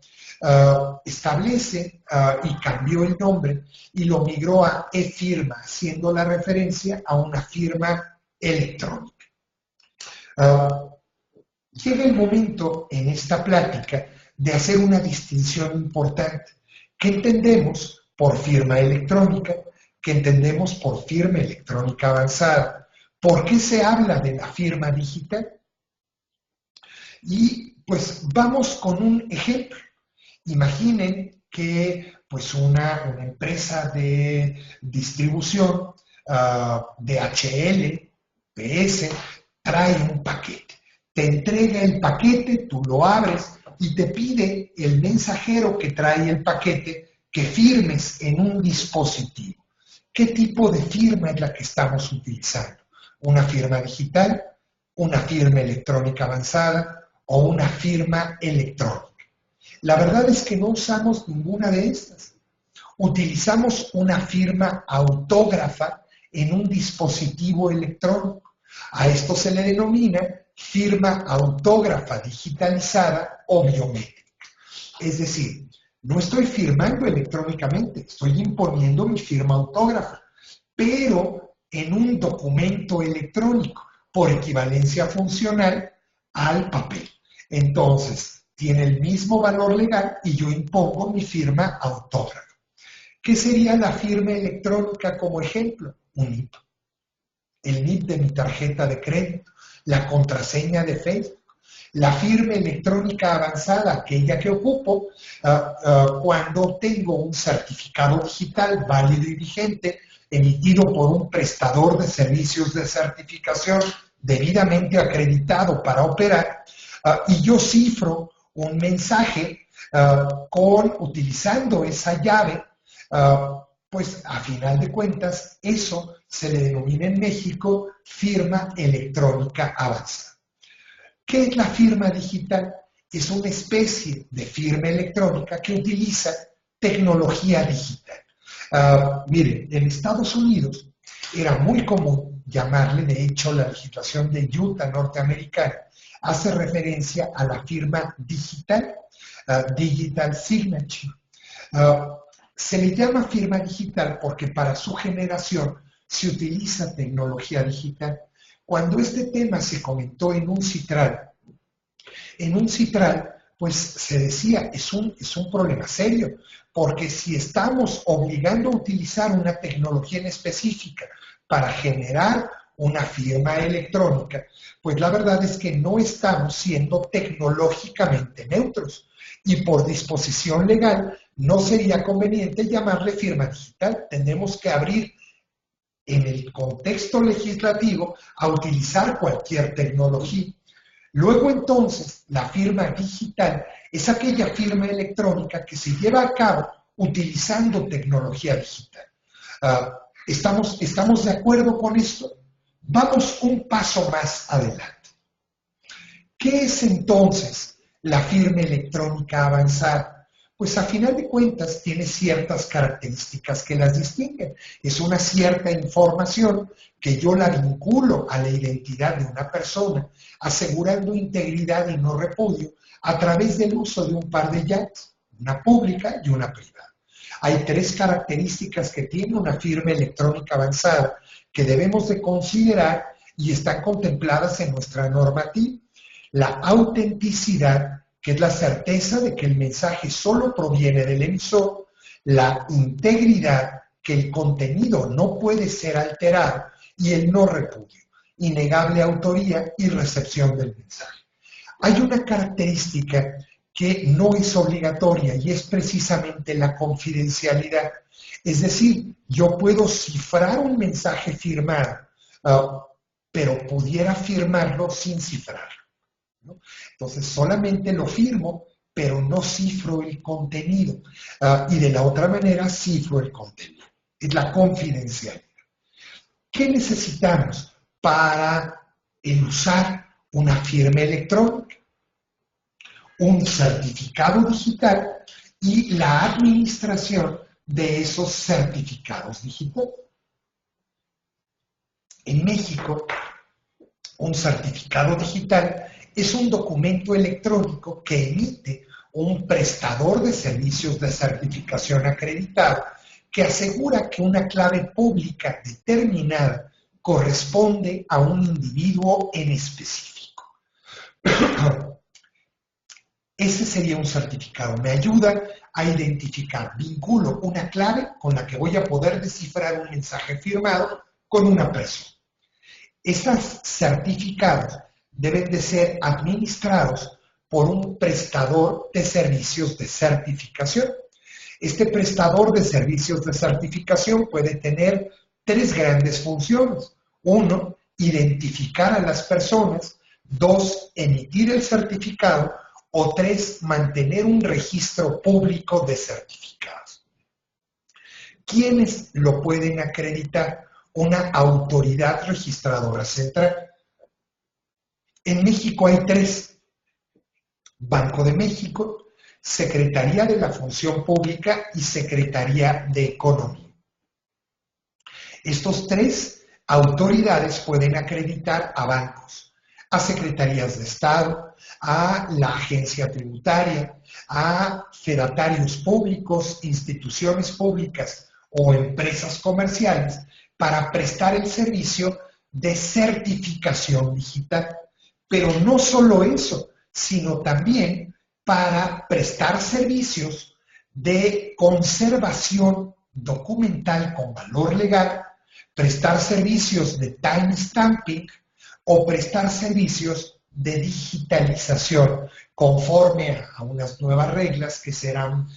establece y cambió el nombre y lo migró a e-firma, haciendo la referencia a una firma electrónica. Llega el momento en esta plática de hacer una distinción importante. ¿Qué entendemos por firma electrónica? ¿Qué entendemos por firma electrónica avanzada? ¿Por qué se habla de la firma digital? Y pues vamos con un ejemplo. Imaginen que pues una empresa de distribución, DHL, PS, trae un paquete. Te entrega el paquete, tú lo abres y te pide el mensajero que trae el paquete que firmes en un dispositivo. ¿Qué tipo de firma es la que estamos utilizando? ¿Una firma digital, una firma electrónica avanzada o una firma electrónica? La verdad es que no usamos ninguna de estas. Utilizamos una firma autógrafa en un dispositivo electrónico. A esto se le denomina firma autógrafa digitalizada o biométrica. Es decir, no estoy firmando electrónicamente, estoy imponiendo mi firma autógrafa, pero en un documento electrónico, por equivalencia funcional al papel. Entonces, tiene el mismo valor legal y yo impongo mi firma autógrafa. ¿Qué sería la firma electrónica como ejemplo? Un NIP. El NIP de mi tarjeta de crédito, la contraseña de Facebook, la firma electrónica avanzada, aquella que ocupo cuando tengo un certificado digital válido y vigente emitido por un prestador de servicios de certificación debidamente acreditado para operar, y yo cifro un mensaje utilizando esa llave, pues a final de cuentas eso se le denomina en México firma electrónica avanzada. ¿Qué es la firma digital? Es una especie de firma electrónica que utiliza tecnología digital. Miren, en Estados Unidos era muy común llamarle, de hecho la legislación de Utah norteamericana hace referencia a la firma digital, digital signature. Se le llama firma digital porque para su generación se utiliza tecnología digital. Cuando este tema se comentó en un CITRAL, pues se decía, es un problema serio, porque si estamos obligando a utilizar una tecnología en específica para generar una firma electrónica, pues la verdad es que no estamos siendo tecnológicamente neutros. Y por disposición legal no sería conveniente llamarle firma digital. Tenemos que abrir en el contexto legislativo a utilizar cualquier tecnología. Luego entonces, la firma digital es aquella firma electrónica que se lleva a cabo utilizando tecnología digital. ¿Estamos de acuerdo con esto? Vamos un paso más adelante. ¿Qué es entonces la firma electrónica avanzada? Pues a final de cuentas tiene ciertas características que las distinguen. Es una cierta información que yo la vinculo a la identidad de una persona, asegurando integridad y no repudio a través del uso de un par de llaves, una pública y una privada. Hay tres características que tiene una firma electrónica avanzada que debemos de considerar y están contempladas en nuestra normativa. La autenticidad, que es la certeza de que el mensaje solo proviene del emisor; la integridad, que el contenido no puede ser alterado; y el no repudio, innegable autoría y recepción del mensaje. Hay una característica que no es obligatoria y es precisamente la confidencialidad. Es decir, yo puedo cifrar un mensaje firmado, pero pudiera firmarlo sin cifrarlo, ¿no? Entonces solamente lo firmo, pero no cifro el contenido. Y de la otra manera cifro el contenido. Es la confidencialidad. ¿Qué necesitamos para usar una firma electrónica? Un certificado digital y la administración de esos certificados digitales. En México, un certificado digital es un documento electrónico que emite un prestador de servicios de certificación acreditado que asegura que una clave pública determinada corresponde a un individuo en específico. Ese sería un certificado. Me ayuda a identificar, vinculo una clave con la que voy a poder descifrar un mensaje firmado con una persona. Estos certificados deben de ser administrados por un prestador de servicios de certificación. Este prestador de servicios de certificación puede tener tres grandes funciones. Uno, identificar a las personas. Dos, emitir el certificado. O tres, mantener un registro público de certificados. ¿Quiénes lo pueden acreditar? Una autoridad registradora central. En México hay tres: Banco de México, Secretaría de la Función Pública y Secretaría de Economía. Estos tres autoridades pueden acreditar a bancos, a secretarías de Estado, a la agencia tributaria, a fedatarios públicos, instituciones públicas o empresas comerciales para prestar el servicio de certificación digital. Pero no solo eso, sino también para prestar servicios de conservación documental con valor legal, prestar servicios de timestamping o prestar servicios de digitalización conforme a unas nuevas reglas que serán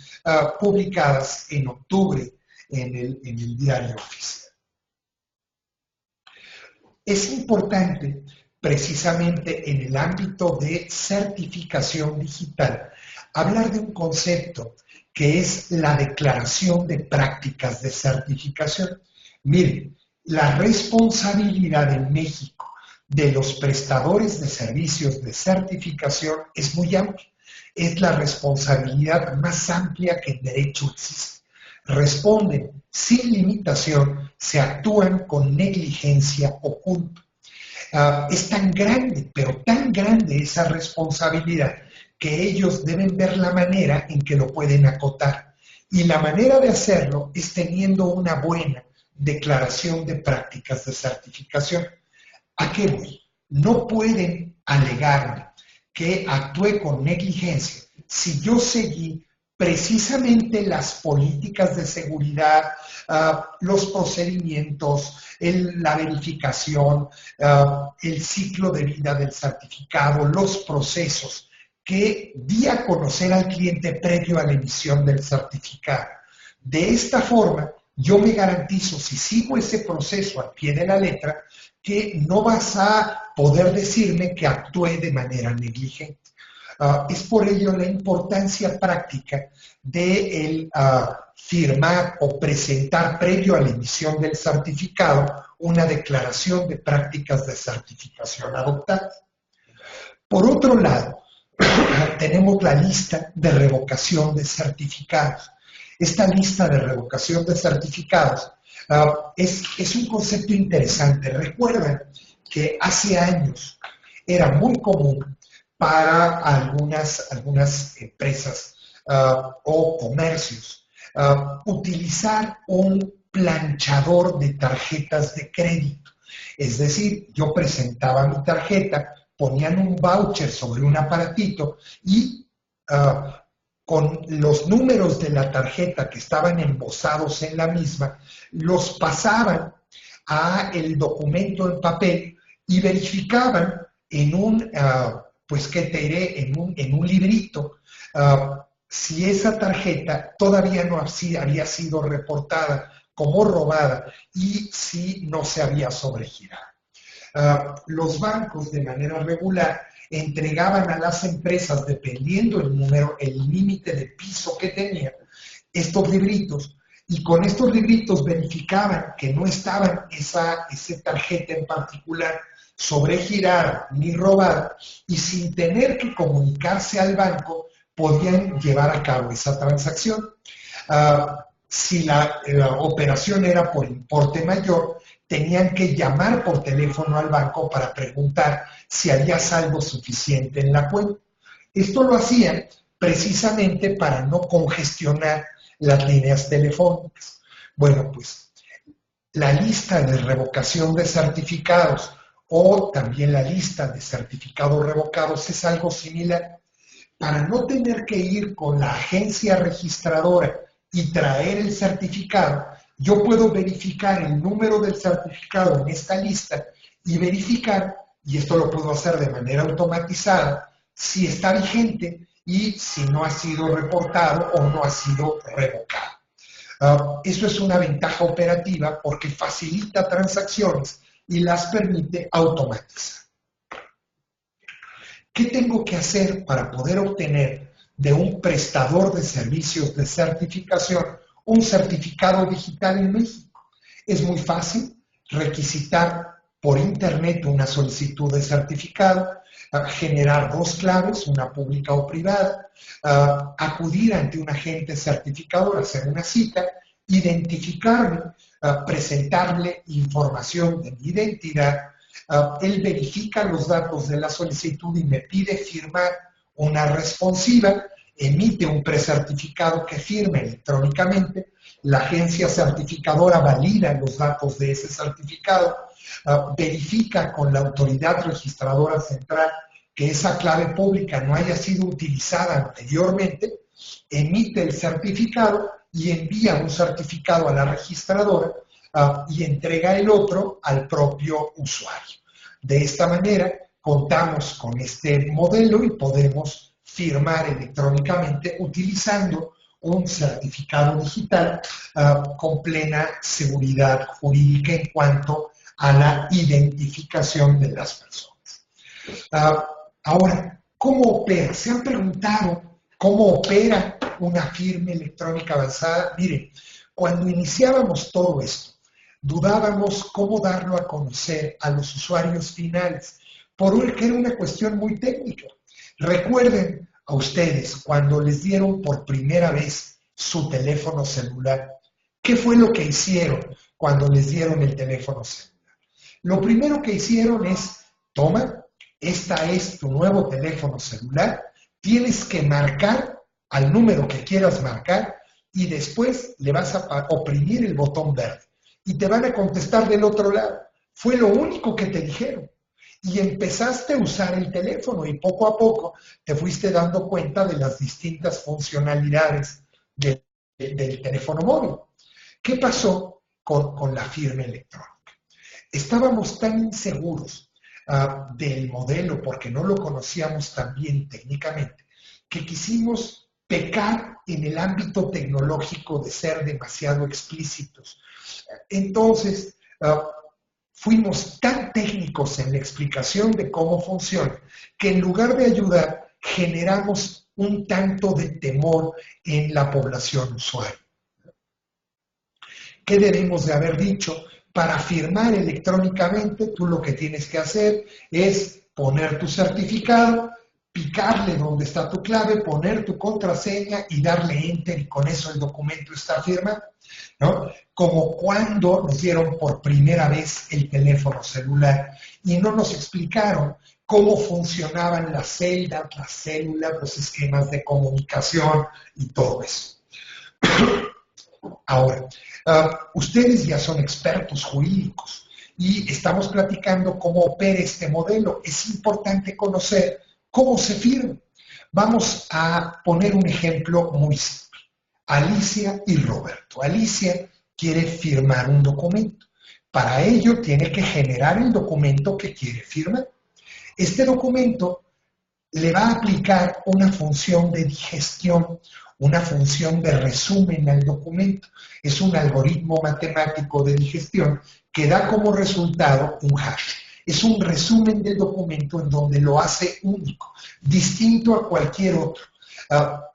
publicadas en octubre en el diario oficial. Es importante, precisamente en el ámbito de certificación digital, hablar de un concepto que es la declaración de prácticas de certificación. Miren, la responsabilidad en México de los prestadores de servicios de certificación es muy amplia. Es la responsabilidad más amplia que en derecho existe. Responden sin limitación, se actúan con negligencia o culpa. Es tan grande, pero tan grande esa responsabilidad, que ellos deben ver la manera en que lo pueden acotar. Y la manera de hacerlo es teniendo una buena declaración de prácticas de certificación. ¿A qué voy? No pueden alegarme que actué con negligencia si yo seguí precisamente las políticas de seguridad, los procedimientos, la verificación, el ciclo de vida del certificado, los procesos que di a conocer al cliente previo a la emisión del certificado. De esta forma, yo me garantizo, si sigo ese proceso al pie de la letra, que no vas a poder decirme que actúe de manera negligente. Es por ello la importancia práctica de el firmar o presentar previo a la emisión del certificado una declaración de prácticas de certificación adoptadas. Por otro lado, tenemos la lista de revocación de certificados. Esta lista de revocación de certificados es un concepto interesante. Recuerden que hace años era muy común para algunas empresas o comercios utilizar un planchador de tarjetas de crédito. Es decir, yo presentaba mi tarjeta, ponían un voucher sobre un aparatito y con los números de la tarjeta que estaban embosados en la misma, los pasaban a el documento en papel y verificaban en un, pues qué te diré, en un librito, si esa tarjeta todavía no había sido reportada como robada y si no se había sobregirado. Los bancos de manera regular entregaban a las empresas, dependiendo el número, el límite de piso que tenían, estos libritos, y con estos libritos verificaban que no estaban esa tarjeta en particular sobregirada ni robada, y sin tener que comunicarse al banco podían llevar a cabo esa transacción. Si la operación era por importe mayor, tenían que llamar por teléfono al banco para preguntar si había saldo suficiente en la cuenta. Esto lo hacían precisamente para no congestionar las líneas telefónicas. Bueno, pues la lista de revocación de certificados o también la lista de certificados revocados es algo similar. Para no tener que ir con la agencia registradora y traer el certificado, yo puedo verificar el número del certificado en esta lista y verificar, y esto lo puedo hacer de manera automatizada, si está vigente y si no ha sido reportado o no ha sido revocado. Eso es una ventaja operativa porque facilita transacciones y las permite automatizar. ¿Qué tengo que hacer para poder obtener de un prestador de servicios de certificación un certificado digital en México? Es muy fácil requisitar por internet una solicitud de certificado, generar dos claves, una pública o privada, acudir ante un agente certificador, hacer una cita, identificarme, presentarle información de mi identidad. Él verifica los datos de la solicitud y me pide firmar una responsiva, emite un precertificado que firme electrónicamente, la agencia certificadora valida los datos de ese certificado, verifica con la autoridad registradora central que esa clave pública no haya sido utilizada anteriormente, emite el certificado y envía un certificado a la registradora y entrega el otro al propio usuario. De esta manera, contamos con este modelo y podemos firmar electrónicamente utilizando un certificado digital con plena seguridad jurídica en cuanto a la identificación de las personas. Ahora, ¿cómo opera? ¿Se han preguntado cómo opera una firma electrónica avanzada? Miren, cuando iniciábamos todo esto, dudábamos cómo darlo a conocer a los usuarios finales, porque era una cuestión muy técnica. Recuerden a ustedes cuando les dieron por primera vez su teléfono celular. ¿Qué fue lo que hicieron cuando les dieron el teléfono celular? Lo primero que hicieron es, toma, esta es tu nuevo teléfono celular, tienes que marcar al número que quieras marcar y después le vas a oprimir el botón verde y te van a contestar del otro lado. Fue lo único que te dijeron. Y empezaste a usar el teléfono y poco a poco te fuiste dando cuenta de las distintas funcionalidades del teléfono móvil. ¿Qué pasó con la firma electrónica? Estábamos tan inseguros del modelo porque no lo conocíamos tan bien técnicamente que quisimos pecar en el ámbito tecnológico de ser demasiado explícitos. Entonces, fuimos tan técnicos en la explicación de cómo funciona que en lugar de ayudar, generamos un tanto de temor en la población usuaria. ¿Qué debemos de haber dicho? Para firmar electrónicamente, tú lo que tienes que hacer es poner tu certificado, picarle donde está tu clave, poner tu contraseña y darle enter, y con eso el documento está firmado, ¿no? Como cuando nos dieron por primera vez el teléfono celular y no nos explicaron cómo funcionaban las celdas, las células, los esquemas de comunicación y todo eso. Ahora, ustedes ya son expertos jurídicos y estamos platicando cómo opera este modelo. Es importante conocer cómo se firma. Vamos a poner un ejemplo muy simple. Alicia y Roberto. Alicia quiere firmar un documento. Para ello tiene que generar el documento que quiere firmar. Este documento le va a aplicar una función de digestión, una función de resumen al documento. Es un algoritmo matemático de digestión que da como resultado un hash. Es un resumen del documento en donde lo hace único, distinto a cualquier otro.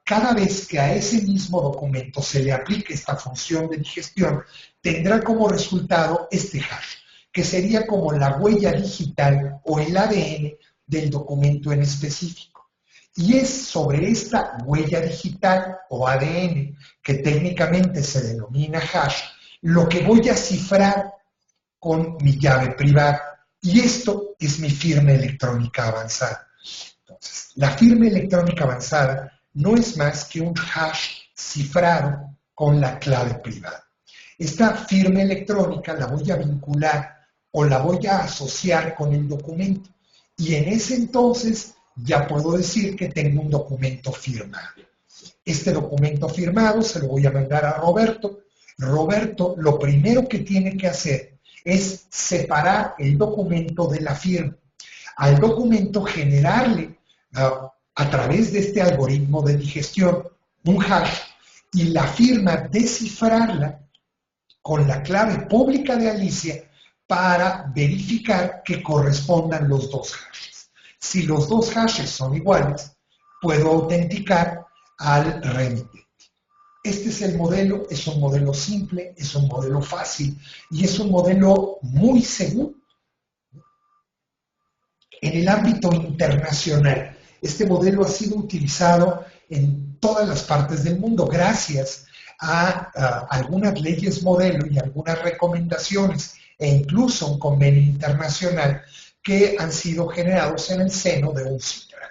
Cada vez que a ese mismo documento se le aplique esta función de digestión, tendrá como resultado este hash, que sería como la huella digital o el ADN del documento en específico. Y es sobre esta huella digital o ADN, que técnicamente se denomina hash, lo que voy a cifrar con mi llave privada. Y esto es mi firma electrónica avanzada. Entonces, la firma electrónica avanzada no es más que un hash cifrado con la clave privada. Esta firma electrónica la voy a vincular o la voy a asociar con el documento. Y en ese entonces ya puedo decir que tengo un documento firmado. Este documento firmado se lo voy a mandar a Roberto. Roberto lo primero que tiene que hacer es separar el documento de la firma. Al documento generarle a través de este algoritmo de digestión un hash y la firma descifrarla con la clave pública de Alicia para verificar que correspondan los dos hashes. Si los dos hashes son iguales, puedo autenticar al remitente. Este es el modelo, es un modelo simple, es un modelo fácil y es un modelo muy seguro. En el ámbito internacional, este modelo ha sido utilizado en todas las partes del mundo gracias a algunas leyes modelo y algunas recomendaciones e incluso un convenio internacional que han sido generados en el seno de un CITRAL.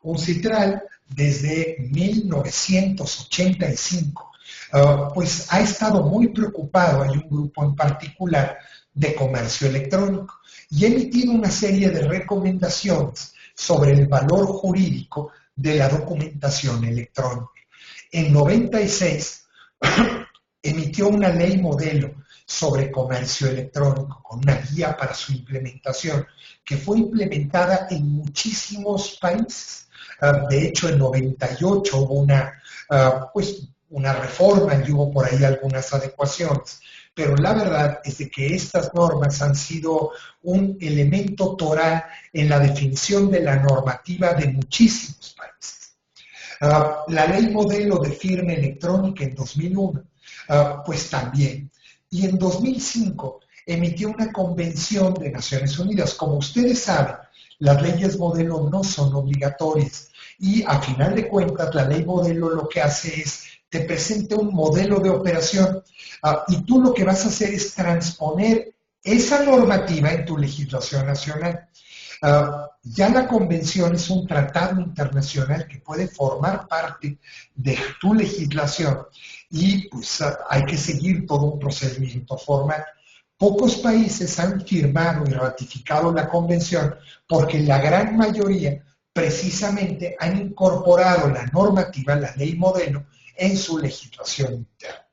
Un CITRAL desde 1985 pues ha estado muy preocupado, hay un grupo en particular de comercio electrónico y ha emitido una serie de recomendaciones sobre el valor jurídico de la documentación electrónica. En 96 emitió una ley modelo sobre comercio electrónico con una guía para su implementación que fue implementada en muchísimos países. De hecho, en 98 hubo una reforma y hubo por ahí algunas adecuaciones. Pero la verdad es de que estas normas han sido un elemento toral en la definición de la normativa de muchísimos países. La ley modelo de firma electrónica en 2001, pues también. Y en 2005 emitió una convención de Naciones Unidas. Como ustedes saben, las leyes modelo no son obligatorias y a final de cuentas la ley modelo lo que hace es te presenta un modelo de operación y tú lo que vas a hacer es transponer esa normativa en tu legislación nacional. Ya la convención es un tratado internacional que puede formar parte de tu legislación y pues hay que seguir todo un procedimiento formal. Pocos países han firmado y ratificado la convención porque la gran mayoría precisamente han incorporado la normativa, la ley modelo, en su legislación interna.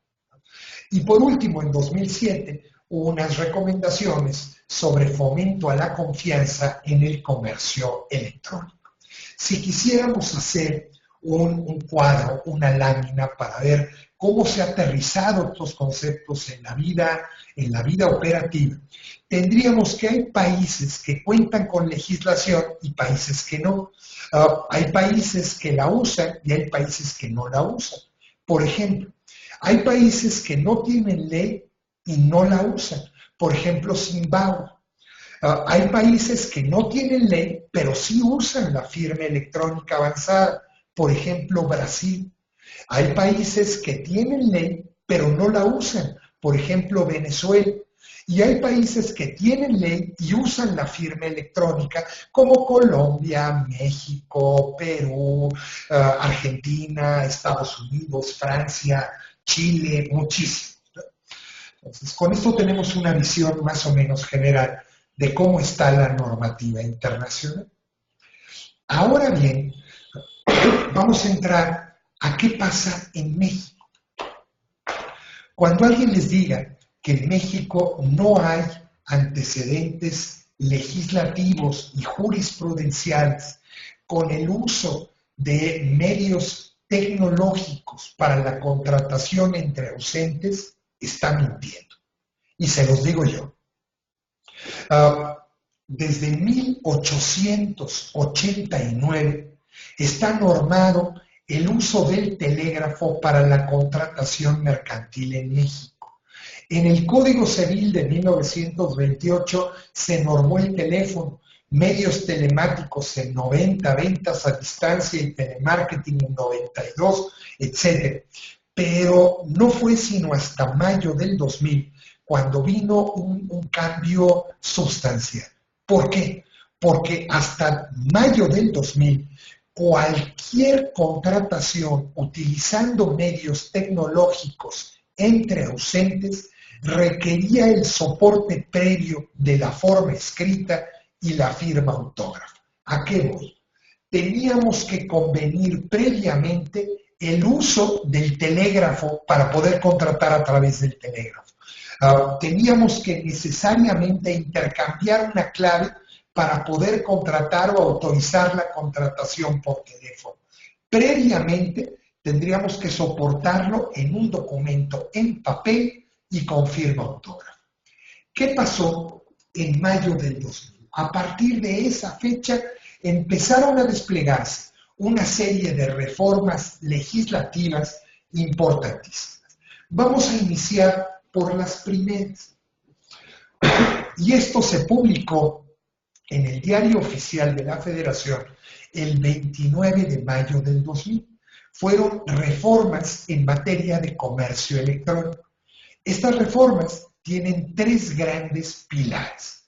Y por último, en 2007, hubo unas recomendaciones sobre fomento a la confianza en el comercio electrónico. Si quisiéramos hacer un cuadro, una lámina para ver cómo se han aterrizado estos conceptos en la vida operativa, tendríamos que hay países que cuentan con legislación y países que no. Hay países que la usan y hay países que no la usan. Por ejemplo, hay países que no tienen ley y no la usan. Por ejemplo, Zimbabue. Hay países que no tienen ley, pero sí usan la firma electrónica avanzada. Por ejemplo, Brasil. Hay países que tienen ley, pero no la usan. Por ejemplo, Venezuela. Y hay países que tienen ley y usan la firma electrónica, como Colombia, México, Perú, Argentina, Estados Unidos, Francia, Chile, muchísimos. Entonces, con esto tenemos una visión más o menos general de cómo está la normativa internacional. Ahora bien, vamos a entrar a qué pasa en México. Cuando alguien les diga que en México no hay antecedentes legislativos y jurisprudenciales con el uso de medios tecnológicos para la contratación entre ausentes, está mintiendo. Y se los digo yo. Desde 1889 está normado el uso del telégrafo para la contratación mercantil en México. En el Código Civil de 1928 se normó el teléfono, medios telemáticos en 90, ventas a distancia y telemarketing en 92, etc. Pero no fue sino hasta mayo del 2000 cuando vino un cambio sustancial. ¿Por qué? Porque hasta mayo del 2000, cualquier contratación utilizando medios tecnológicos entre ausentes requería el soporte previo de la forma escrita y la firma autógrafa. ¿A qué voy? Teníamos que convenir previamente el uso del telégrafo para poder contratar a través del telégrafo. Teníamos que necesariamente intercambiar una clave para poder contratar o autorizar la contratación por teléfono. Previamente tendríamos que soportarlo en un documento en papel y con firma autógrafa. ¿Qué pasó en mayo del 2000? A partir de esa fecha empezaron a desplegarse una serie de reformas legislativas importantísimas. Vamos a iniciar por las primeras. Y esto se publicó en el Diario Oficial de la Federación el 29 de mayo del 2000. Fueron reformas en materia de comercio electrónico. Estas reformas tienen tres grandes pilares.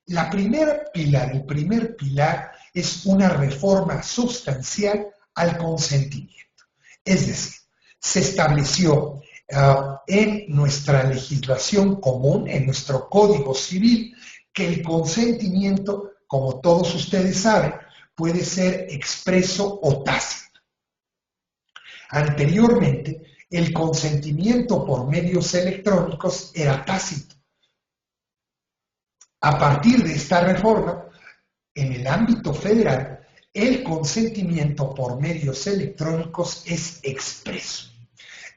El primer pilar es una reforma sustancial al consentimiento. Es decir, se estableció en nuestra legislación común, en nuestro Código Civil, que el consentimiento, como todos ustedes saben, puede ser expreso o tácito. Anteriormente, el consentimiento por medios electrónicos era tácito. A partir de esta reforma, en el ámbito federal, el consentimiento por medios electrónicos es expreso.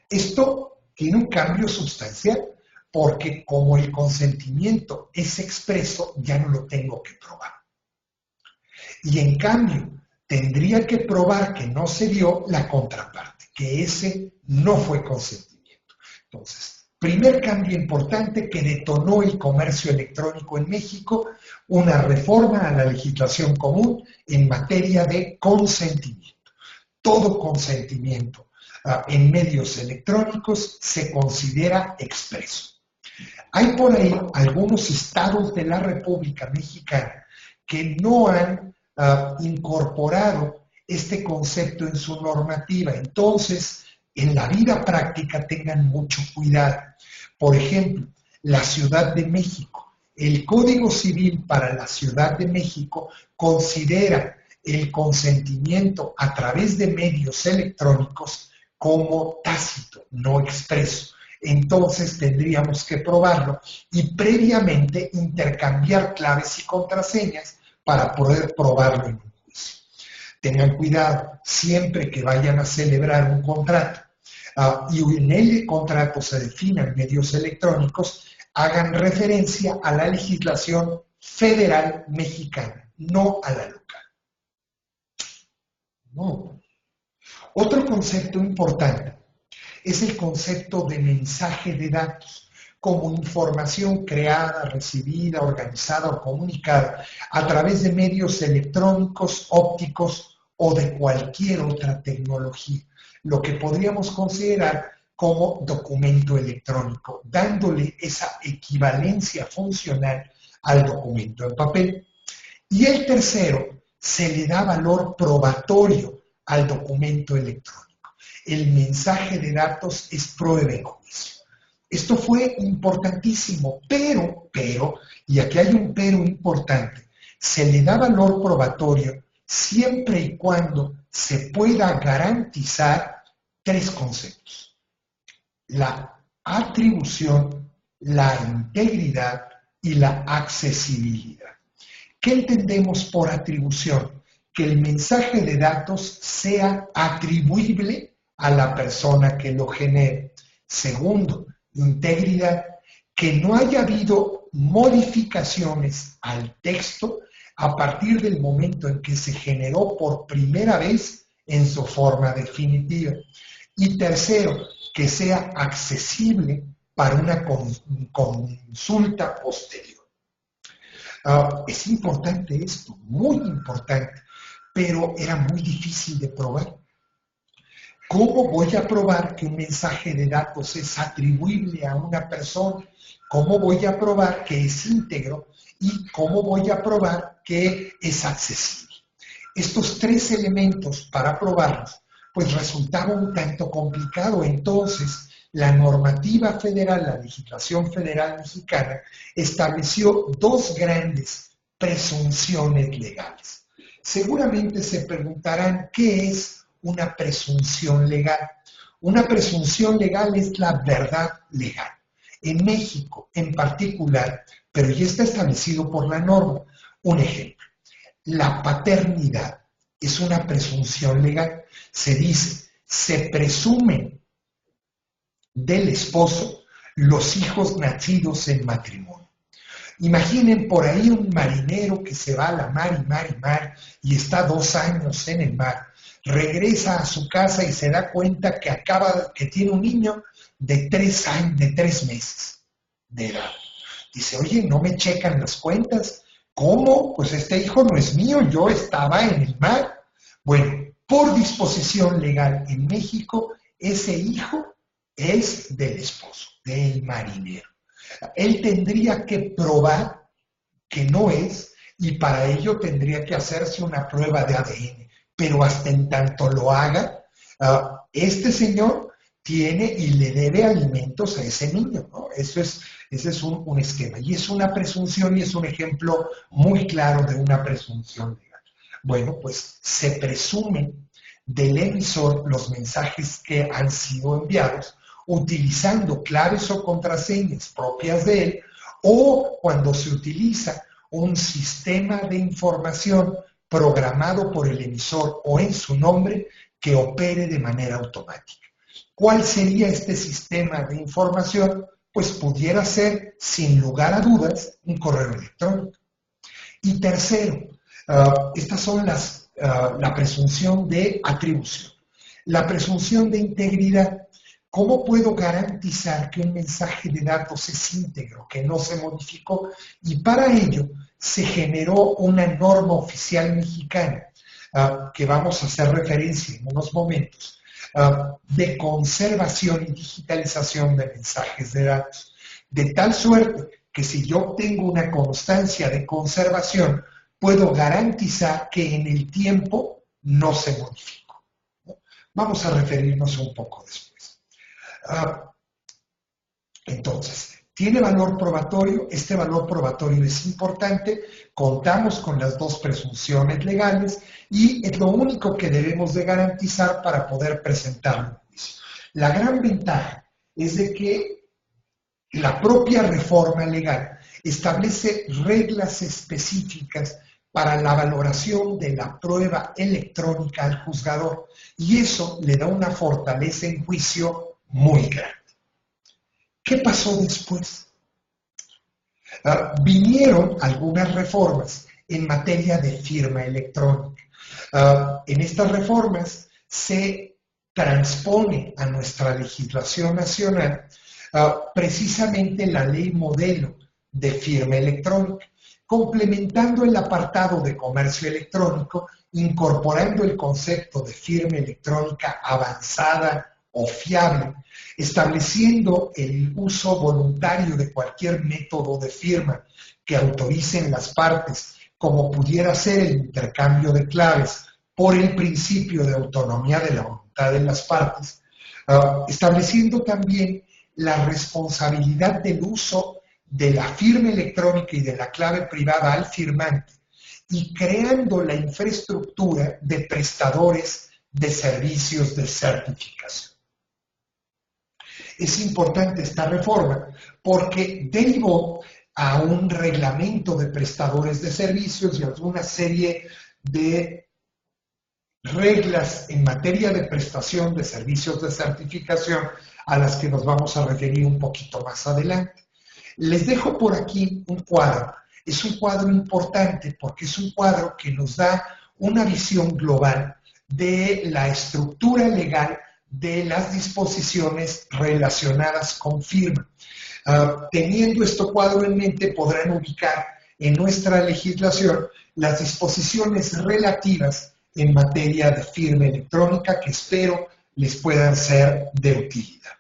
Esto tiene un cambio sustancial, porque como el consentimiento es expreso, ya no lo tengo que probar. Y en cambio, tendría que probar que no se dio la contraparte, que ese no fue consentimiento. Entonces, primer cambio importante que detonó el comercio electrónico en México, una reforma a la legislación común en materia de consentimiento. Todo consentimiento en medios electrónicos se considera expreso. Hay por ahí algunos estados de la República Mexicana que no han incorporado este concepto en su normativa. Entonces, en la vida práctica tengan mucho cuidado. Por ejemplo, la Ciudad de México. El Código Civil para la Ciudad de México considera el consentimiento a través de medios electrónicos como tácito, no expreso. Entonces tendríamos que probarlo y previamente intercambiar claves y contraseñas para poder probarlo en un juicio. Tengan cuidado, siempre que vayan a celebrar un contrato, y en el contrato se definan medios electrónicos, hagan referencia a la legislación federal mexicana, no a la local. No. Otro concepto importante es el concepto de mensaje de datos, como información creada, recibida, organizada o comunicada a través de medios electrónicos, ópticos o de cualquier otra tecnología, lo que podríamos considerar como documento electrónico, dándole esa equivalencia funcional al documento en papel. Y el tercero, se le da valor probatorio al documento electrónico. El mensaje de datos es prueba en juicio. Esto fue importantísimo, pero, y aquí hay un pero importante, se le da valor probatorio siempre y cuando se pueda garantizar tres conceptos: la atribución, la integridad y la accesibilidad. ¿Qué entendemos por atribución? Que el mensaje de datos sea atribuible a la persona que lo genere. Segundo, integridad, que no haya habido modificaciones al texto a partir del momento en que se generó por primera vez en su forma definitiva. Y tercero, que sea accesible para una consulta posterior. Es importante esto, muy importante, pero era muy difícil de probar. ¿Cómo voy a probar que un mensaje de datos es atribuible a una persona? ¿Cómo voy a probar que es íntegro? ¿Y cómo voy a probar que es accesible? Estos tres elementos para probarlos, pues resultaba un tanto complicado. Entonces, la normativa federal, la legislación federal mexicana, estableció dos grandes presunciones legales. Seguramente se preguntarán, ¿qué es una presunción legal? Una presunción legal es la verdad legal. En México, en particular, pero ya está establecido por la norma. Un ejemplo, la paternidad es una presunción legal. Se dice, se presumen del esposo los hijos nacidos en matrimonio. Imaginen por ahí un marinero que se va a la mar y mar y mar y está 2 años en el mar, regresa a su casa y se da cuenta que tiene un niño de 3 años, de 3 meses de edad. Dice, oye, ¿no me checan las cuentas? ¿Cómo? Pues este hijo no es mío, yo estaba en el mar. Bueno, por disposición legal en México, ese hijo es del esposo, del marinero. Él tendría que probar que no es, y para ello tendría que hacerse una prueba de ADN. Pero hasta en tanto lo haga, este señor tiene y le debe alimentos a ese niño, ¿no? Ese es un esquema. Y es una presunción y es un ejemplo muy claro de una presunción legal. Bueno, pues se presumen del emisor los mensajes que han sido enviados utilizando claves o contraseñas propias de él, o cuando se utiliza un sistema de información programado por el emisor o en su nombre que opere de manera automática. ¿Cuál sería este sistema de información? Pues pudiera ser, sin lugar a dudas, un correo electrónico. Y tercero, estas son la presunción de atribución. La presunción de integridad. ¿Cómo puedo garantizar que un mensaje de datos es íntegro, que no se modificó? Y para ello se generó una norma oficial mexicana, que vamos a hacer referencia en unos momentos, de conservación y digitalización de mensajes de datos. De tal suerte que si yo obtengo una constancia de conservación, puedo garantizar que en el tiempo no se modificó. Vamos a referirnos un poco después. Entonces, ¿tiene valor probatorio? Este valor probatorio es importante, contamos con las dos presunciones legales y es lo único que debemos de garantizar para poder presentarlo en juicio. La gran ventaja es de que la propia reforma legal establece reglas específicas para la valoración de la prueba electrónica al juzgador y eso le da una fortaleza en juicio muy grande. ¿Qué pasó después? Vinieron algunas reformas en materia de firma electrónica. En estas reformas se transpone a nuestra legislación nacional precisamente la ley modelo de firma electrónica, complementando el apartado de comercio electrónico, incorporando el concepto de firma electrónica avanzada o fiable, estableciendo el uso voluntario de cualquier método de firma que autoricen las partes, como pudiera ser el intercambio de claves por el principio de autonomía de la voluntad de las partes, estableciendo también la responsabilidad del uso de la firma electrónica y de la clave privada al firmante y creando la infraestructura de prestadores de servicios de certificación. Es importante esta reforma porque derivó a un reglamento de prestadores de servicios y a una serie de reglas en materia de prestación de servicios de certificación a las que nos vamos a referir un poquito más adelante. Les dejo por aquí un cuadro. Es un cuadro importante porque es un cuadro que nos da una visión global de la estructura legal de las disposiciones relacionadas con firma. Teniendo este cuadro en mente, podrán ubicar en nuestra legislación las disposiciones relativas en materia de firma electrónica que espero les puedan ser de utilidad.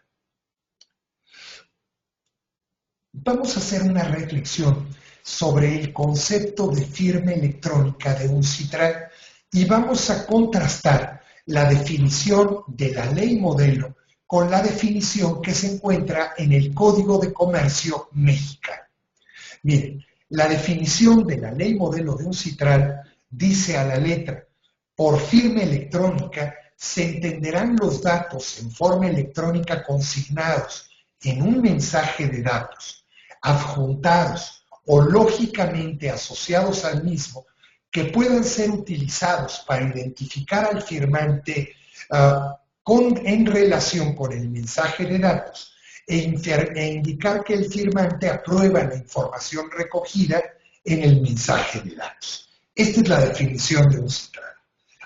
Vamos a hacer una reflexión sobre el concepto de firma electrónica de un CITRAL y vamos a contrastar la definición de la ley modelo con la definición que se encuentra en el Código de Comercio mexicano. Miren, la definición de la ley modelo de un CITRAL dice a la letra: por firma electrónica se entenderán los datos en forma electrónica consignados en un mensaje de datos, adjuntados o lógicamente asociados al mismo, que puedan ser utilizados para identificar al firmante en relación con el mensaje de datos e indicar que el firmante aprueba la información recogida en el mensaje de datos. Esta es la definición de un CITRAL.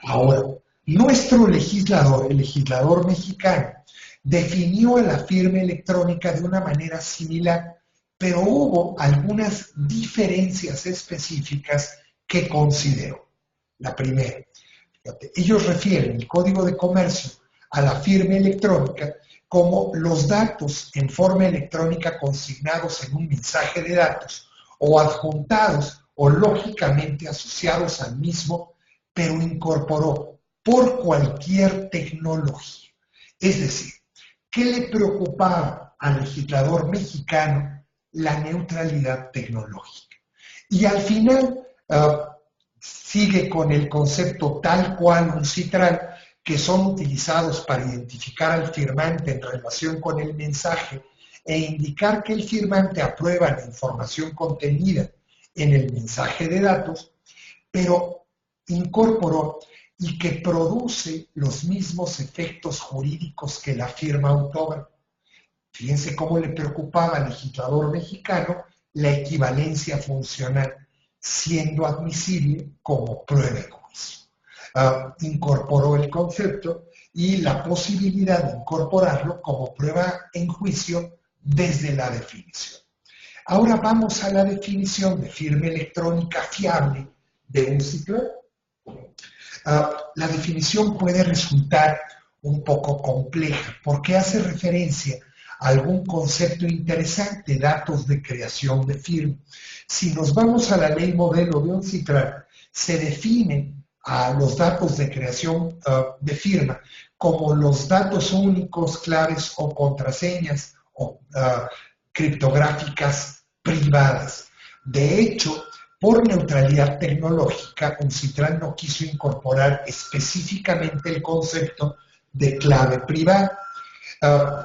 Ahora, nuestro legislador, el legislador mexicano, definió a la firma electrónica de una manera similar, pero hubo algunas diferencias específicas que consideró. La primera, fíjate, ellos refieren el Código de Comercio a la firma electrónica como los datos en forma electrónica consignados en un mensaje de datos o adjuntados o lógicamente asociados al mismo, pero incorporó por cualquier tecnología. Es decir, ¿qué le preocupaba al legislador mexicano? La neutralidad tecnológica. Y al final sigue con el concepto tal cual un CITRAL, que son utilizados para identificar al firmante en relación con el mensaje e indicar que el firmante aprueba la información contenida en el mensaje de datos, pero incorporó y que produce los mismos efectos jurídicos que la firma autógrafa. Fíjense cómo le preocupaba al legislador mexicano la equivalencia funcional, siendo admisible como prueba en juicio. Incorporó el concepto y la posibilidad de incorporarlo como prueba en juicio desde la definición. Ahora vamos a la definición de firma electrónica fiable de un CITRAL. La definición puede resultar un poco compleja porque hace referencia a algún concepto interesante, datos de creación de firma. Si nos vamos a la ley modelo de un CITRAL, se definen a los datos de creación de firma como los datos únicos, claves o contraseñas o criptográficas privadas. De hecho, por neutralidad tecnológica, un CITRAL no quiso incorporar específicamente el concepto de clave privada.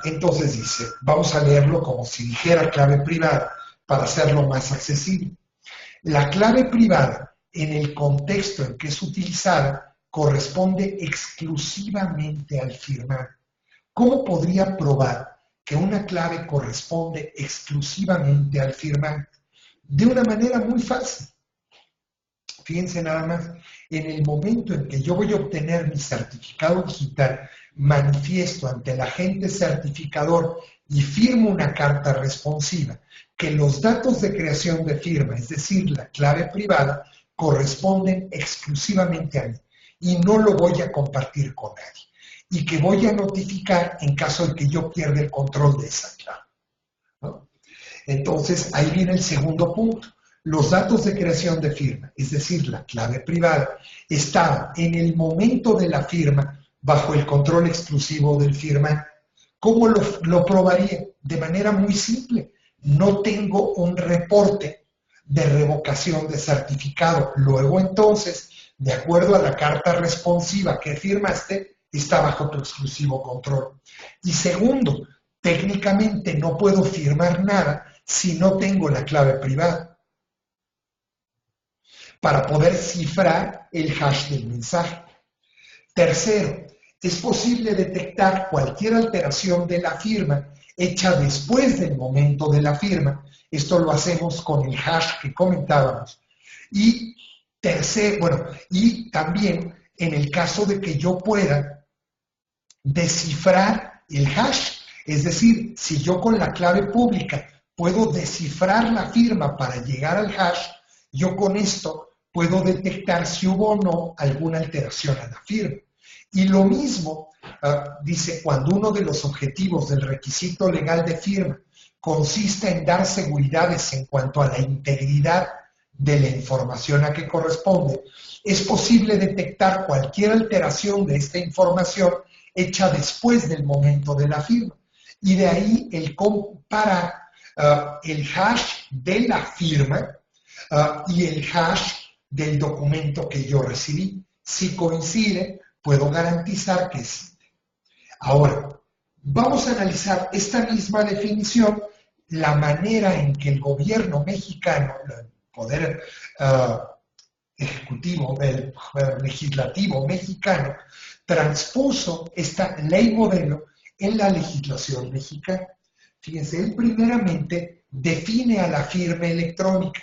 Entonces dice, vamos a leerlo como si dijera clave privada para hacerlo más accesible. La clave privada, en el contexto en que es utilizada, corresponde exclusivamente al firmante. ¿cómo podría probar que una clave corresponde exclusivamente al firmante? De una manera muy fácil. Fíjense nada más, en el momento en que yo voy a obtener mi certificado digital, manifiesto ante el agente certificador y firmo una carta responsiva que los datos de creación de firma, es decir, la clave privada, corresponden exclusivamente a mí y no lo voy a compartir con nadie y que voy a notificar en caso de que yo pierda el control de esa clave, ¿no? Entonces, ahí viene el segundo punto. Los datos de creación de firma, es decir, la clave privada, estaban en el momento de la firma bajo el control exclusivo del firmante. ¿Cómo lo probaría? De manera muy simple. No tengo un reporte de revocación de certificado. Luego, entonces, de acuerdo a la carta responsiva que firmaste, está bajo tu exclusivo control. Y segundo, técnicamente no puedo firmar nada si no tengo la clave privada, para poder cifrar el hash del mensaje. Tercero, es posible detectar cualquier alteración de la firma hecha después del momento de la firma. Esto lo hacemos con el hash que comentábamos. Y tercero, y también en el caso de que yo pueda descifrar el hash, es decir, si yo con la clave pública puedo descifrar la firma para llegar al hash, yo con esto puedo detectar si hubo o no alguna alteración a la firma. Y lo mismo, dice, cuando uno de los objetivos del requisito legal de firma consiste en dar seguridades en cuanto a la integridad de la información a que corresponde, es posible detectar cualquier alteración de esta información hecha después del momento de la firma. Y de ahí el comparar el hash de la firma y el hash del documento que yo recibí. Si coincide, puedo garantizar que sí. Ahora, vamos a analizar esta misma definición, la manera en que el gobierno mexicano, el poder ejecutivo, el legislativo mexicano, transpuso esta ley modelo en la legislación mexicana. Fíjense, él primeramente define a la firma electrónica,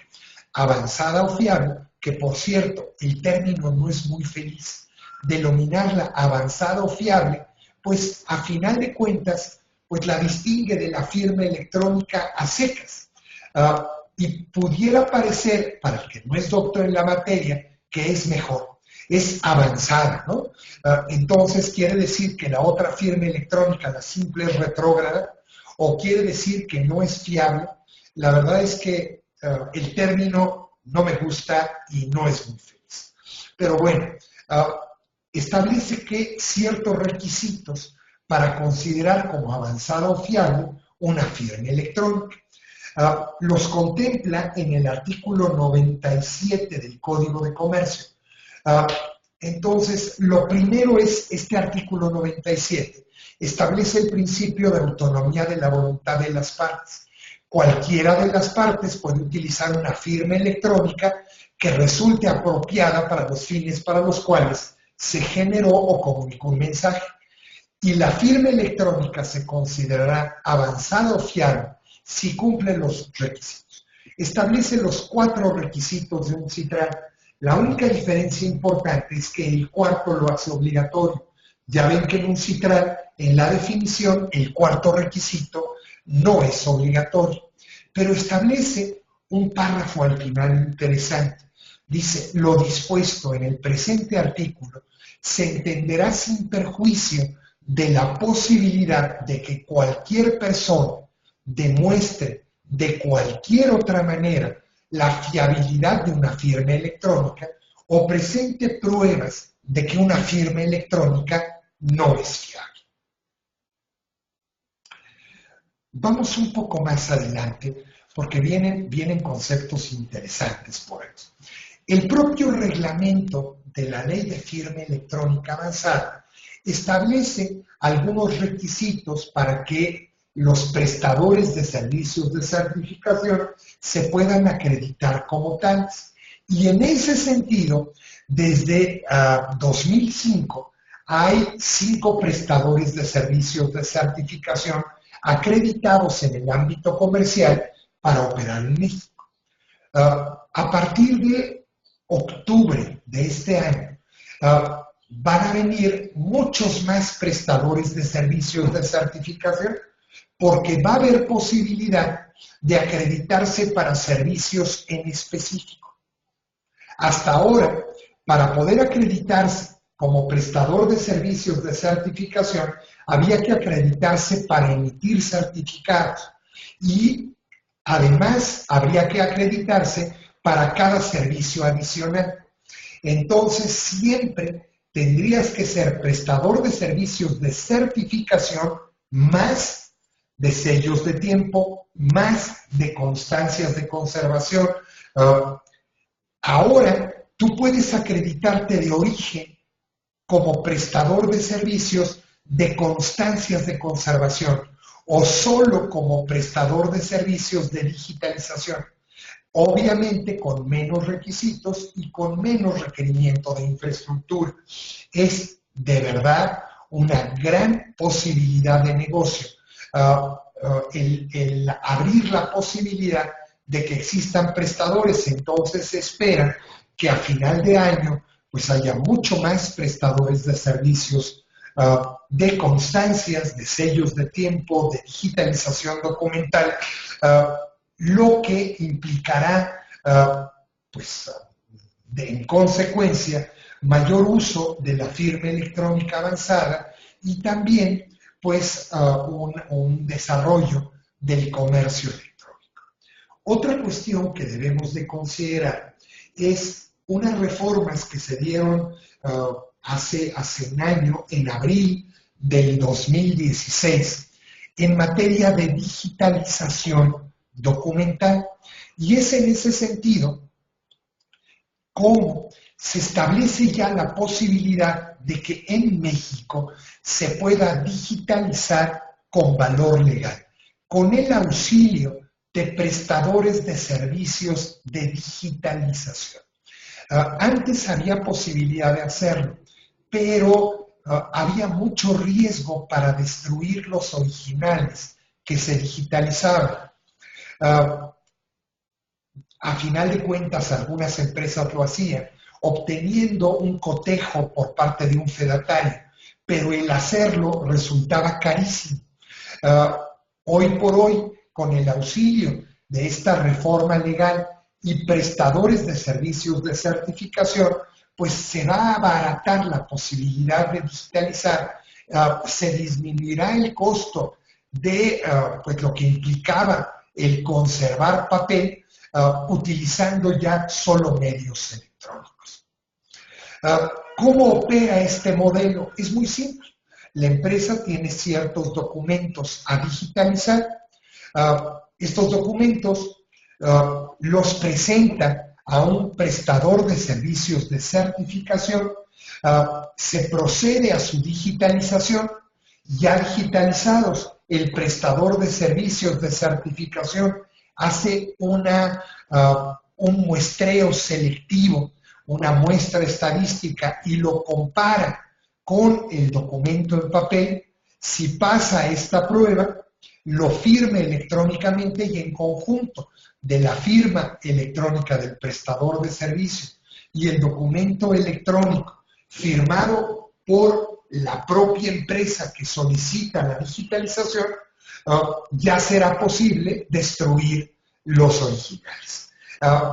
avanzada o fiable, que por cierto, el término no es muy feliz. Denominarla avanzada o fiable, pues a final de cuentas, pues la distingue de la firma electrónica a secas. Y pudiera parecer, para el que no es doctor en la materia, que es mejor, es avanzada, ¿no? Entonces quiere decir que la otra firma electrónica, la simple, es retrógrada, o quiere decir que no es fiable. La verdad es que el término no me gusta y no es muy feliz. Pero bueno, establece que ciertos requisitos para considerar como avanzada o fiable una firma electrónica. Los contempla en el artículo 97 del Código de Comercio. Entonces, lo primero es este artículo 97. Establece el principio de autonomía de la voluntad de las partes. Cualquiera de las partes puede utilizar una firma electrónica que resulte apropiada para los fines para los cuales se generó o comunicó un mensaje. Y la firma electrónica se considerará avanzada o fiable si cumple los requisitos. Establece los 4 requisitos de un CITRAN. La única diferencia importante es que el cuarto lo hace obligatorio. Ya ven que en un CITRAN, en la definición, el cuarto requisito no es obligatorio, pero establece un párrafo al final interesante. Dice, lo dispuesto en el presente artículo se entenderá sin perjuicio de la posibilidad de que cualquier persona demuestre de cualquier otra manera la fiabilidad de una firma electrónica o presente pruebas de que una firma electrónica no es fiable. Vamos un poco más adelante porque vienen conceptos interesantes por eso. El propio reglamento de la Ley de Firma Electrónica Avanzada establece algunos requisitos para que los prestadores de servicios de certificación se puedan acreditar como tales. Y en ese sentido, desde 2005 hay 5 prestadores de servicios de certificación acreditados en el ámbito comercial para operar en México. A partir de octubre de este año, van a venir muchos más prestadores de servicios de certificación porque va a haber posibilidad de acreditarse para servicios en específico. Hasta ahora, para poder acreditarse como prestador de servicios de certificación, había que acreditarse para emitir certificados y además habría que acreditarse para cada servicio adicional. Entonces, siempre tendrías que ser prestador de servicios de certificación más de sellos de tiempo, más de constancias de conservación. Ahora, tú puedes acreditarte de origen como prestador de servicios de constancias de conservación o solo como prestador de servicios de digitalización. Obviamente con menos requisitos y con menos requerimiento de infraestructura. Es de verdad una gran posibilidad de negocio. El abrir la posibilidad de que existan prestadores, entonces se espera que a final de año pues haya mucho más prestadores de servicios de constancias, de sellos de tiempo, de digitalización documental, lo que implicará, en consecuencia, mayor uso de la firma electrónica avanzada y también, un desarrollo del comercio electrónico. Otra cuestión que debemos de considerar es unas reformas que se dieron hace un año, en abril del 2016, en materia de digitalización documental. Y es en ese sentido cómo se establece ya la posibilidad de que en México se pueda digitalizar con valor legal, con el auxilio de prestadores de servicios de digitalización. Antes había posibilidad de hacerlo, pero había mucho riesgo para destruir los originales que se digitalizaban. A final de cuentas, algunas empresas lo hacían, obteniendo un cotejo por parte de un fedatario, pero el hacerlo resultaba carísimo. Hoy por hoy, con el auxilio de esta reforma legal y prestadores de servicios de certificación, pues se va a abaratar la posibilidad de digitalizar, se disminuirá el costo de lo que implicaba el conservar papel, utilizando ya solo medios electrónicos. ¿Cómo opera este modelo? Es muy simple. La empresa tiene ciertos documentos a digitalizar. Estos documentos los presenta a un prestador de servicios de certificación, se procede a su digitalización. Ya digitalizados, el prestador de servicios de certificación hace un muestreo selectivo, una muestra estadística y lo compara con el documento en papel. Si pasa esta prueba, lo firma electrónicamente y en conjunto de la firma electrónica del prestador de servicios y el documento electrónico firmado por la propia empresa que solicita la digitalización, ya será posible destruir los originales.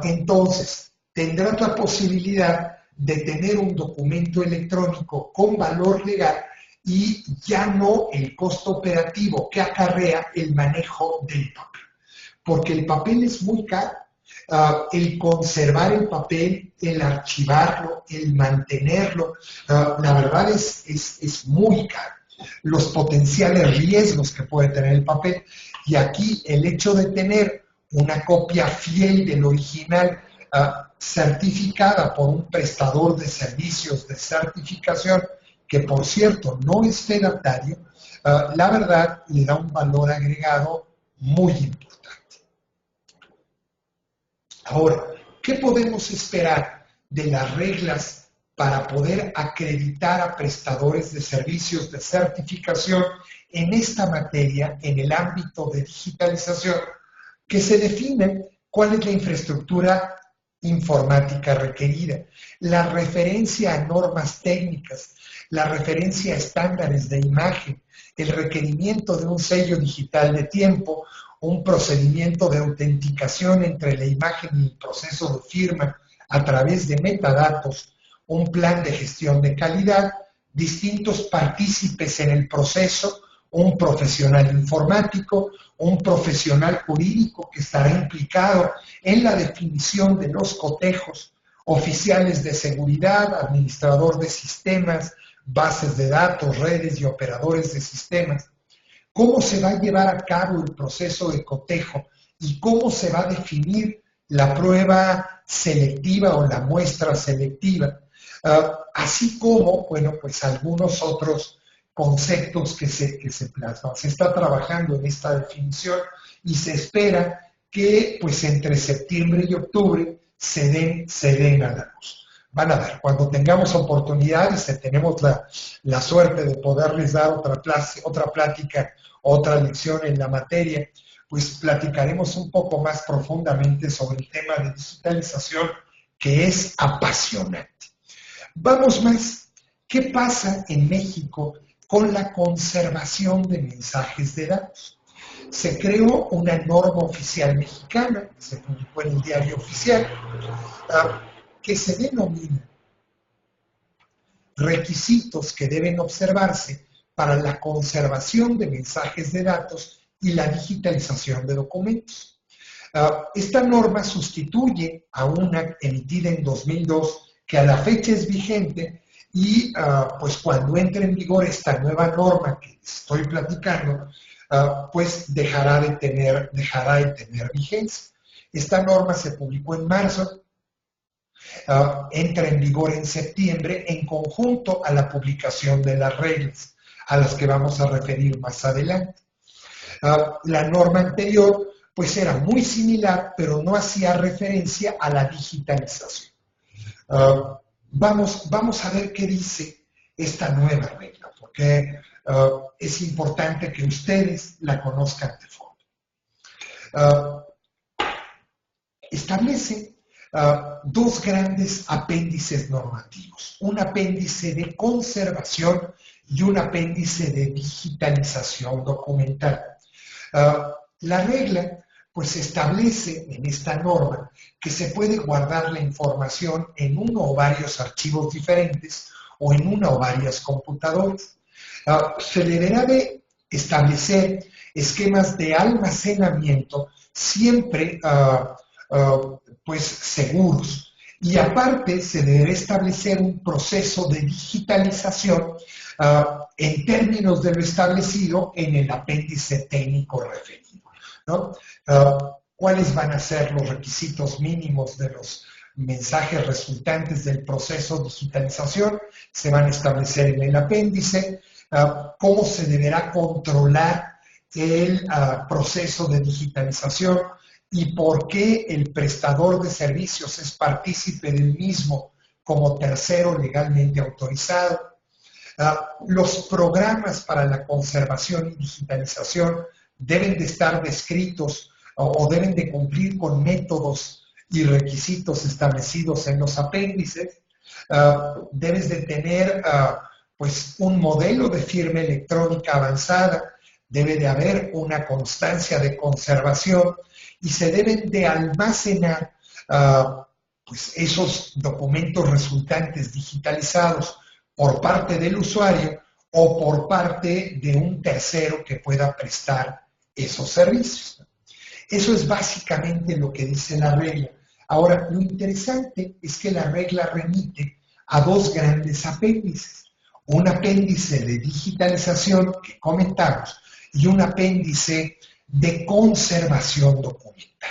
Entonces, tendrás la posibilidad de tener un documento electrónico con valor legal y ya no el costo operativo que acarrea el manejo del papel. Porque el papel es muy caro. El conservar el papel, el archivarlo, el mantenerlo, la verdad es muy caro. Los potenciales riesgos que puede tener el papel. Y aquí el hecho de tener una copia fiel del original, certificada por un prestador de servicios de certificación, que por cierto no es fedatario, la verdad le da un valor agregado muy importante. Ahora, ¿qué podemos esperar de las reglas para poder acreditar a prestadores de servicios de certificación en esta materia, en el ámbito de digitalización, que se define cuál es la infraestructura informática requerida, la referencia a normas técnicas, la referencia a estándares de imagen, el requerimiento de un sello digital de tiempo, un procedimiento de autenticación entre la imagen y el proceso de firma a través de metadatos, un plan de gestión de calidad, distintos partícipes en el proceso, un profesional informático, un profesional jurídico que estará implicado en la definición de los cotejos, oficiales de seguridad, administrador de sistemas, bases de datos, redes y operadores de sistemas. ¿Cómo se va a llevar a cabo el proceso de cotejo y cómo se va a definir la prueba selectiva o la muestra selectiva? Así como, bueno, pues algunos otros conceptos que se plasman. Se está trabajando en esta definición y se espera que pues entre septiembre y octubre se den a la luz. Van a ver, cuando tengamos oportunidades, tenemos la suerte de poderles dar otra clase, otra plática, otra lección en la materia, pues platicaremos un poco más profundamente sobre el tema de digitalización, que es apasionante. Vamos más. ¿Qué pasa en México con la conservación de mensajes de datos? Se creó una norma oficial mexicana, que se publicó en el Diario Oficial, que se denomina requisitos que deben observarse para la conservación de mensajes de datos y la digitalización de documentos. Esta norma sustituye a una emitida en 2002 que a la fecha es vigente y pues cuando entre en vigor esta nueva norma que estoy platicando, pues dejará de tener vigencia. Esta norma se publicó en marzo, entra en vigor en septiembre en conjunto a la publicación de las reglas, a las que vamos a referir más adelante. La norma anterior pues era muy similar, pero no hacía referencia a la digitalización. Vamos a ver qué dice esta nueva regla, porque es importante que ustedes la conozcan de fondo. Establece dos grandes apéndices normativos, un apéndice de conservación y un apéndice de digitalización documental. La regla pues establece en esta norma que se puede guardar la información en uno o varios archivos diferentes o en una o varias computadoras. Se deberá de establecer esquemas de almacenamiento siempre pues seguros, y aparte se deberá establecer un proceso de digitalización en términos de lo establecido en el apéndice técnico referido, ¿no? ¿Cuáles van a ser los requisitos mínimos de los mensajes resultantes del proceso de digitalización? Se van a establecer en el apéndice. ¿Cómo se deberá controlar el proceso de digitalización y por qué el prestador de servicios es partícipe del mismo como tercero legalmente autorizado? Los programas para la conservación y digitalización deben de estar descritos o deben de cumplir con métodos y requisitos establecidos en los apéndices. Debes de tener pues un modelo de firma electrónica avanzada, debe de haber una constancia de conservación y se deben de almacenar pues esos documentos resultantes digitalizados por parte del usuario o por parte de un tercero que pueda prestar esos servicios. Eso es básicamente lo que dice la regla. Ahora, lo interesante es que la regla remite a dos grandes apéndices. Un apéndice de digitalización que comentamos y un apéndice de conservación documental.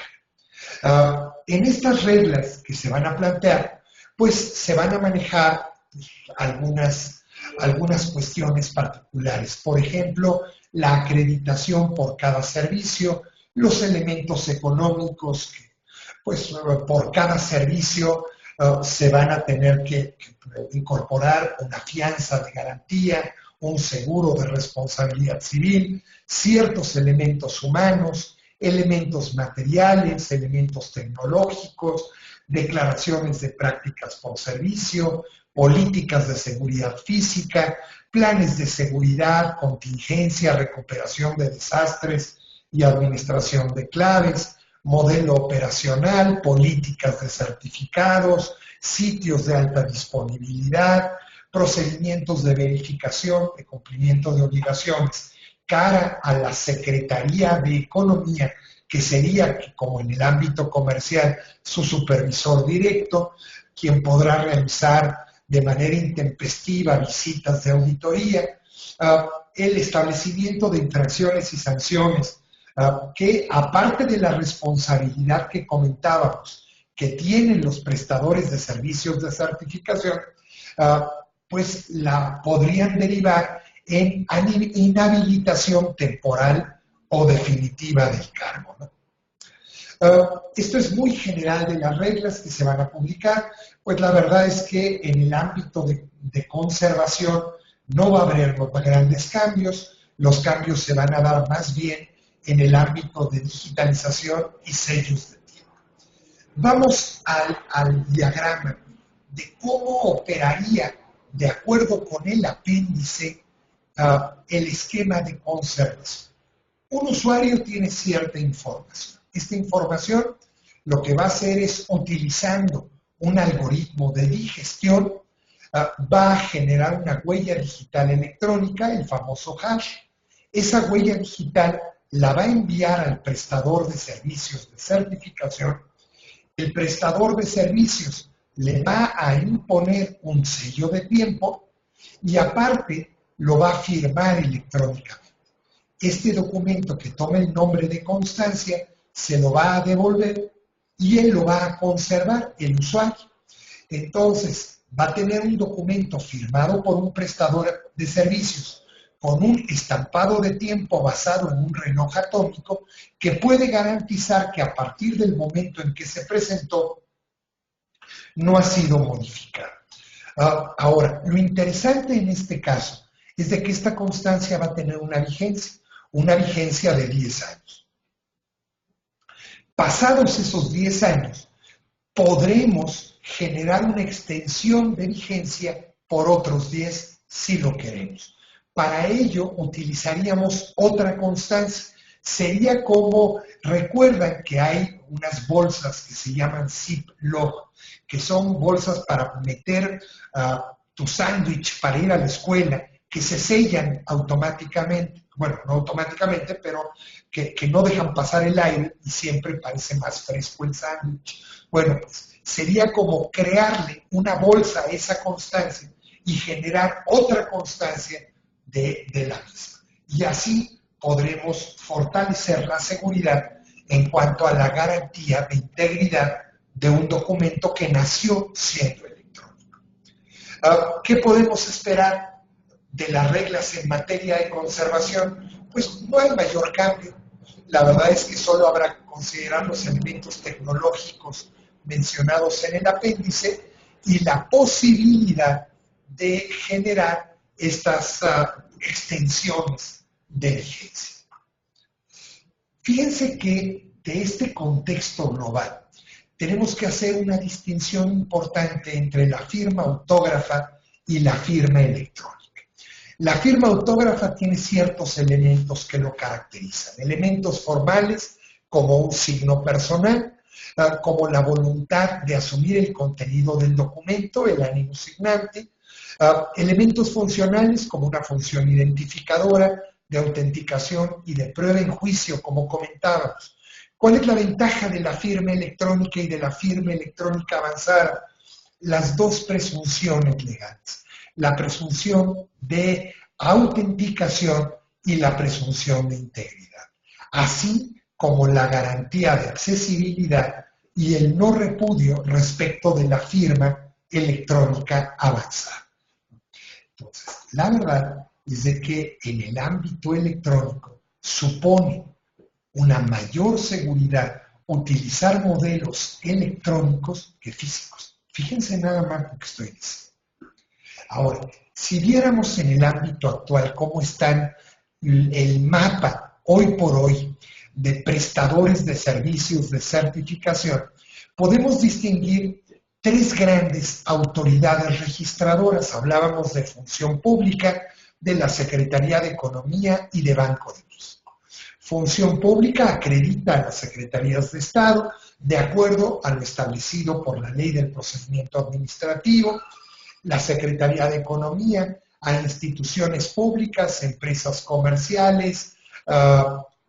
En estas reglas que se van a plantear, pues se van a manejar algunas cuestiones particulares. Por ejemplo, la acreditación por cada servicio, los elementos económicos que, pues, por cada servicio se van a tener que incorporar una fianza de garantía, un seguro de responsabilidad civil, ciertos elementos humanos, elementos materiales, elementos tecnológicos, declaraciones de prácticas por servicio, políticas de seguridad física, planes de seguridad, contingencia, recuperación de desastres y administración de claves, modelo operacional, políticas de certificados, sitios de alta disponibilidad, procedimientos de verificación de cumplimiento de obligaciones cara a la Secretaría de Economía, que sería, como en el ámbito comercial, su supervisor directo, quien podrá realizar de manera intempestiva visitas de auditoría, el establecimiento de infracciones y sanciones, que aparte de la responsabilidad que comentábamos, que tienen los prestadores de servicios de certificación, pues la podrían derivar en inhabilitación temporal o definitiva del cargo, ¿no? Esto es muy general de las reglas que se van a publicar, pues la verdad es que en el ámbito de conservación no va a haber grandes cambios, los cambios se van a dar más bien en el ámbito de digitalización y sellos de tiempo. Vamos al diagrama de cómo operaría, de acuerdo con el apéndice, el esquema de conservación. Un usuario tiene cierta información. Esta información lo que va a hacer es, utilizando un algoritmo de digestión, va a generar una huella digital electrónica, el famoso hash. Esa huella digital la va a enviar al prestador de servicios de certificación. El prestador de servicios le va a imponer un sello de tiempo y aparte lo va a firmar electrónicamente. Este documento que toma el nombre de constancia se lo va a devolver y él lo va a conservar, el usuario. Entonces, va a tener un documento firmado por un prestador de servicios con un estampado de tiempo basado en un reloj atómico que puede garantizar que a partir del momento en que se presentó no ha sido modificado. Ahora, lo interesante en este caso es de que esta constancia va a tener una vigencia de 10 años. Pasados esos 10 años, podremos generar una extensión de vigencia por otros 10 si lo queremos. Para ello utilizaríamos otra constancia. Sería como, recuerdan que hay unas bolsas que se llaman Ziploc, que son bolsas para meter tu sándwich para ir a la escuela, que se sellan automáticamente, bueno, no automáticamente, pero que no dejan pasar el aire y siempre parece más fresco el sándwich. Bueno, pues sería como crearle una bolsa a esa constancia y generar otra constancia de la misma. Y así podremos fortalecer la seguridad en cuanto a la garantía de integridad de un documento que nació siendo electrónico. ¿Qué podemos esperar de las reglas en materia de conservación? Pues no hay mayor cambio. La verdad es que solo habrá que considerar los elementos tecnológicos mencionados en el apéndice y la posibilidad de generar estas extensiones de vigencia. Fíjense que de este contexto global tenemos que hacer una distinción importante entre la firma autógrafa y la firma electrónica. La firma autógrafa tiene ciertos elementos que lo caracterizan, elementos formales como un signo personal, como la voluntad de asumir el contenido del documento, el ánimo signante, elementos funcionales como una función identificadora, de autenticación y de prueba en juicio, como comentábamos. ¿Cuál es la ventaja de la firma electrónica y de la firma electrónica avanzada? Las dos presunciones legales. La presunción de autenticación y la presunción de integridad, así como la garantía de accesibilidad y el no repudio respecto de la firma electrónica avanzada. Entonces, la verdad es de que en el ámbito electrónico supone una mayor seguridad utilizar modelos electrónicos que físicos. Fíjense nada más lo que estoy diciendo. Ahora, si viéramos en el ámbito actual cómo están el mapa hoy por hoy de prestadores de servicios de certificación, podemos distinguir tres grandes autoridades registradoras. Hablábamos de Función Pública, de la Secretaría de Economía y de Banco de México. Función Pública acredita a las secretarías de Estado de acuerdo a lo establecido por la Ley del Procedimiento Administrativo. La Secretaría de Economía a instituciones públicas, empresas comerciales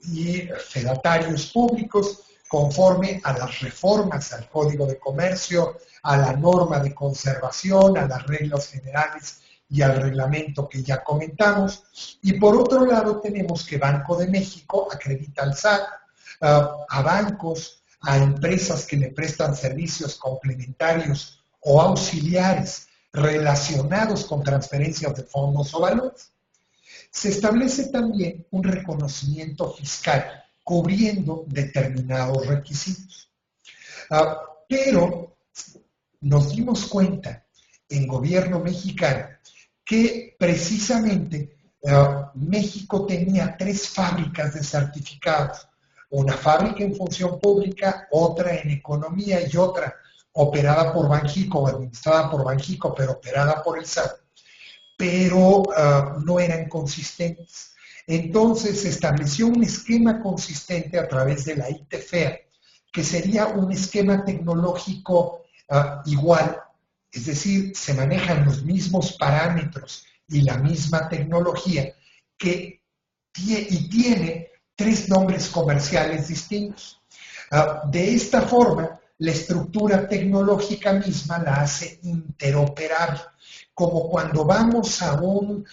y fedatarios públicos, conforme a las reformas al Código de Comercio, a la norma de conservación, a las reglas generales y al reglamento que ya comentamos. Y por otro lado tenemos que Banco de México acredita al SAT, a bancos, a empresas que le prestan servicios complementarios o auxiliares relacionados con transferencias de fondos o valores. Se establece también un reconocimiento fiscal cubriendo determinados requisitos. Pero nos dimos cuenta en gobierno mexicano que precisamente México tenía 3 fábricas de certificados, una fábrica en función pública, otra en economía y otra operada por Banxico, administrada por Banxico, pero operada por el SAT, pero no eran consistentes. Entonces se estableció un esquema consistente a través de la ITFEA, que sería un esquema tecnológico igual, es decir, se manejan los mismos parámetros y la misma tecnología, y tiene 3 nombres comerciales distintos. De esta forma, la estructura tecnológica misma la hace interoperable, como cuando vamos a un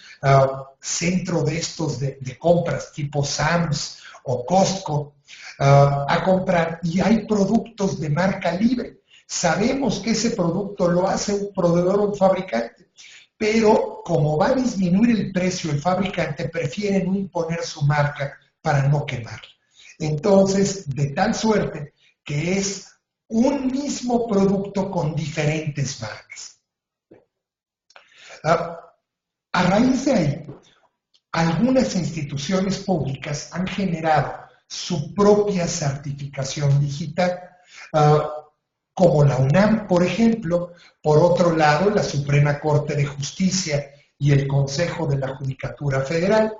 centro de estos de compras tipo Sam's o Costco a comprar y hay productos de marca libre. Sabemos que ese producto lo hace un proveedor o un fabricante, pero como va a disminuir el precio, el fabricante prefiere no imponer su marca para no quemarla. Entonces, de tal suerte que es un mismo producto con diferentes marcas. A raíz de ahí, algunas instituciones públicas han generado su propia certificación digital, como la UNAM, por ejemplo. Por otro lado, la Suprema Corte de Justicia y el Consejo de la Judicatura Federal.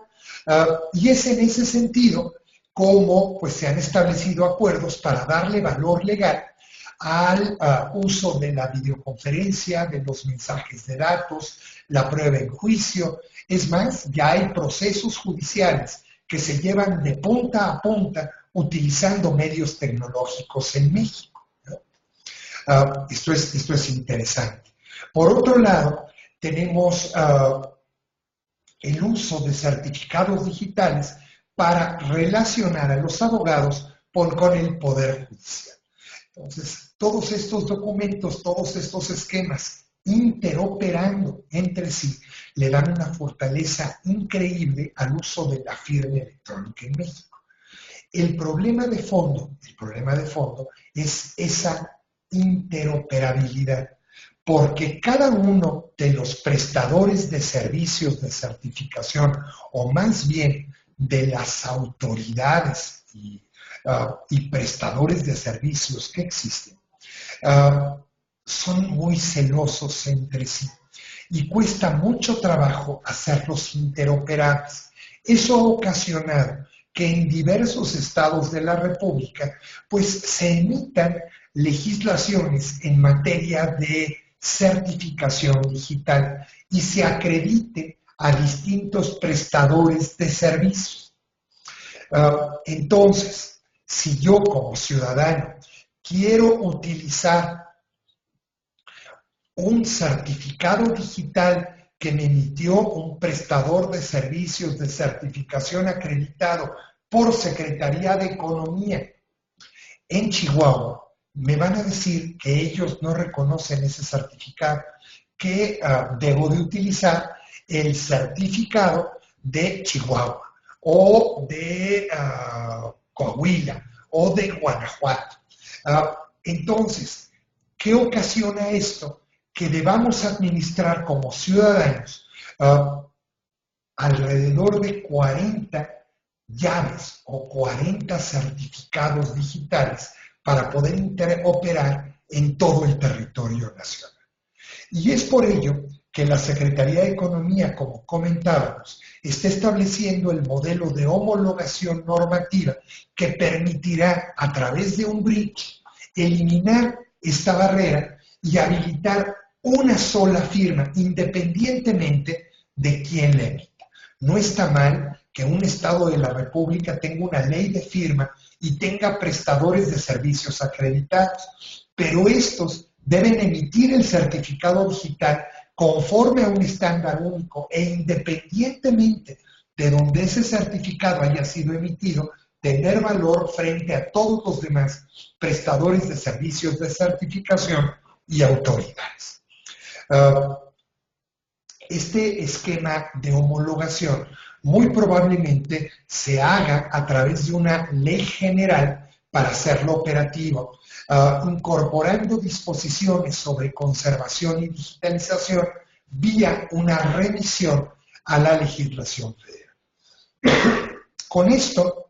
Y es en ese sentido como pues, se han establecido acuerdos para darle valor legal al uso de la videoconferencia, de los mensajes de datos, la prueba en juicio. Es más, ya hay procesos judiciales que se llevan de punta a punta utilizando medios tecnológicos en México, ¿no? Esto es interesante. Por otro lado, tenemos el uso de certificados digitales para relacionar a los abogados con el Poder Judicial. Entonces, todos estos documentos, todos estos esquemas interoperando entre sí, le dan una fortaleza increíble al uso de la firma electrónica en México. El problema de fondo es esa interoperabilidad, porque cada uno de los prestadores de servicios de certificación, o más bien de las autoridades y prestadores de servicios que existen, son muy celosos entre sí y cuesta mucho trabajo hacerlos interoperables. Eso ha ocasionado que en diversos estados de la República pues se emitan legislaciones en materia de certificación digital y se acredite a distintos prestadores de servicios. Entonces, si yo como ciudadano quiero utilizar un certificado digital que me emitió un prestador de servicios de certificación acreditado por Secretaría de Economía en Chihuahua, me van a decir que ellos no reconocen ese certificado, que debo de utilizar el certificado de Chihuahua o de Coahuila o de Guanajuato. Entonces, ¿Qué ocasiona esto? Que debamos administrar como ciudadanos alrededor de 40 llaves o 40 certificados digitales para poder operar en todo el territorio nacional. Y es por ello que la Secretaría de Economía, como comentábamos, está estableciendo el modelo de homologación normativa que permitirá, a través de un bridge, eliminar esta barrera y habilitar una sola firma, independientemente de quién la emita. No está mal que un Estado de la República tenga una ley de firma y tenga prestadores de servicios acreditados, pero estos deben emitir el certificado digital conforme a un estándar único e independientemente de donde ese certificado haya sido emitido, tener valor frente a todos los demás prestadores de servicios de certificación y autoridades. Este esquema de homologación muy probablemente se haga a través de una ley general para hacerlo operativo, incorporando disposiciones sobre conservación y digitalización vía una remisión a la legislación federal. Con esto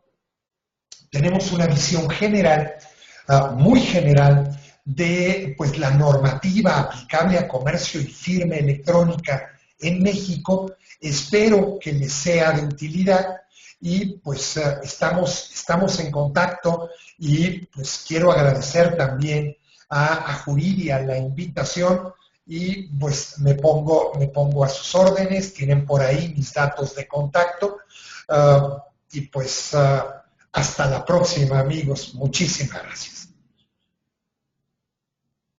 tenemos una visión general, muy general, de pues, la normativa aplicable a comercio y firma electrónica en México. Espero que les sea de utilidad y pues estamos en contacto y pues quiero agradecer también a Juridia la invitación y pues me pongo a sus órdenes. Tienen por ahí mis datos de contacto y pues hasta la próxima, amigos. Muchísimas gracias.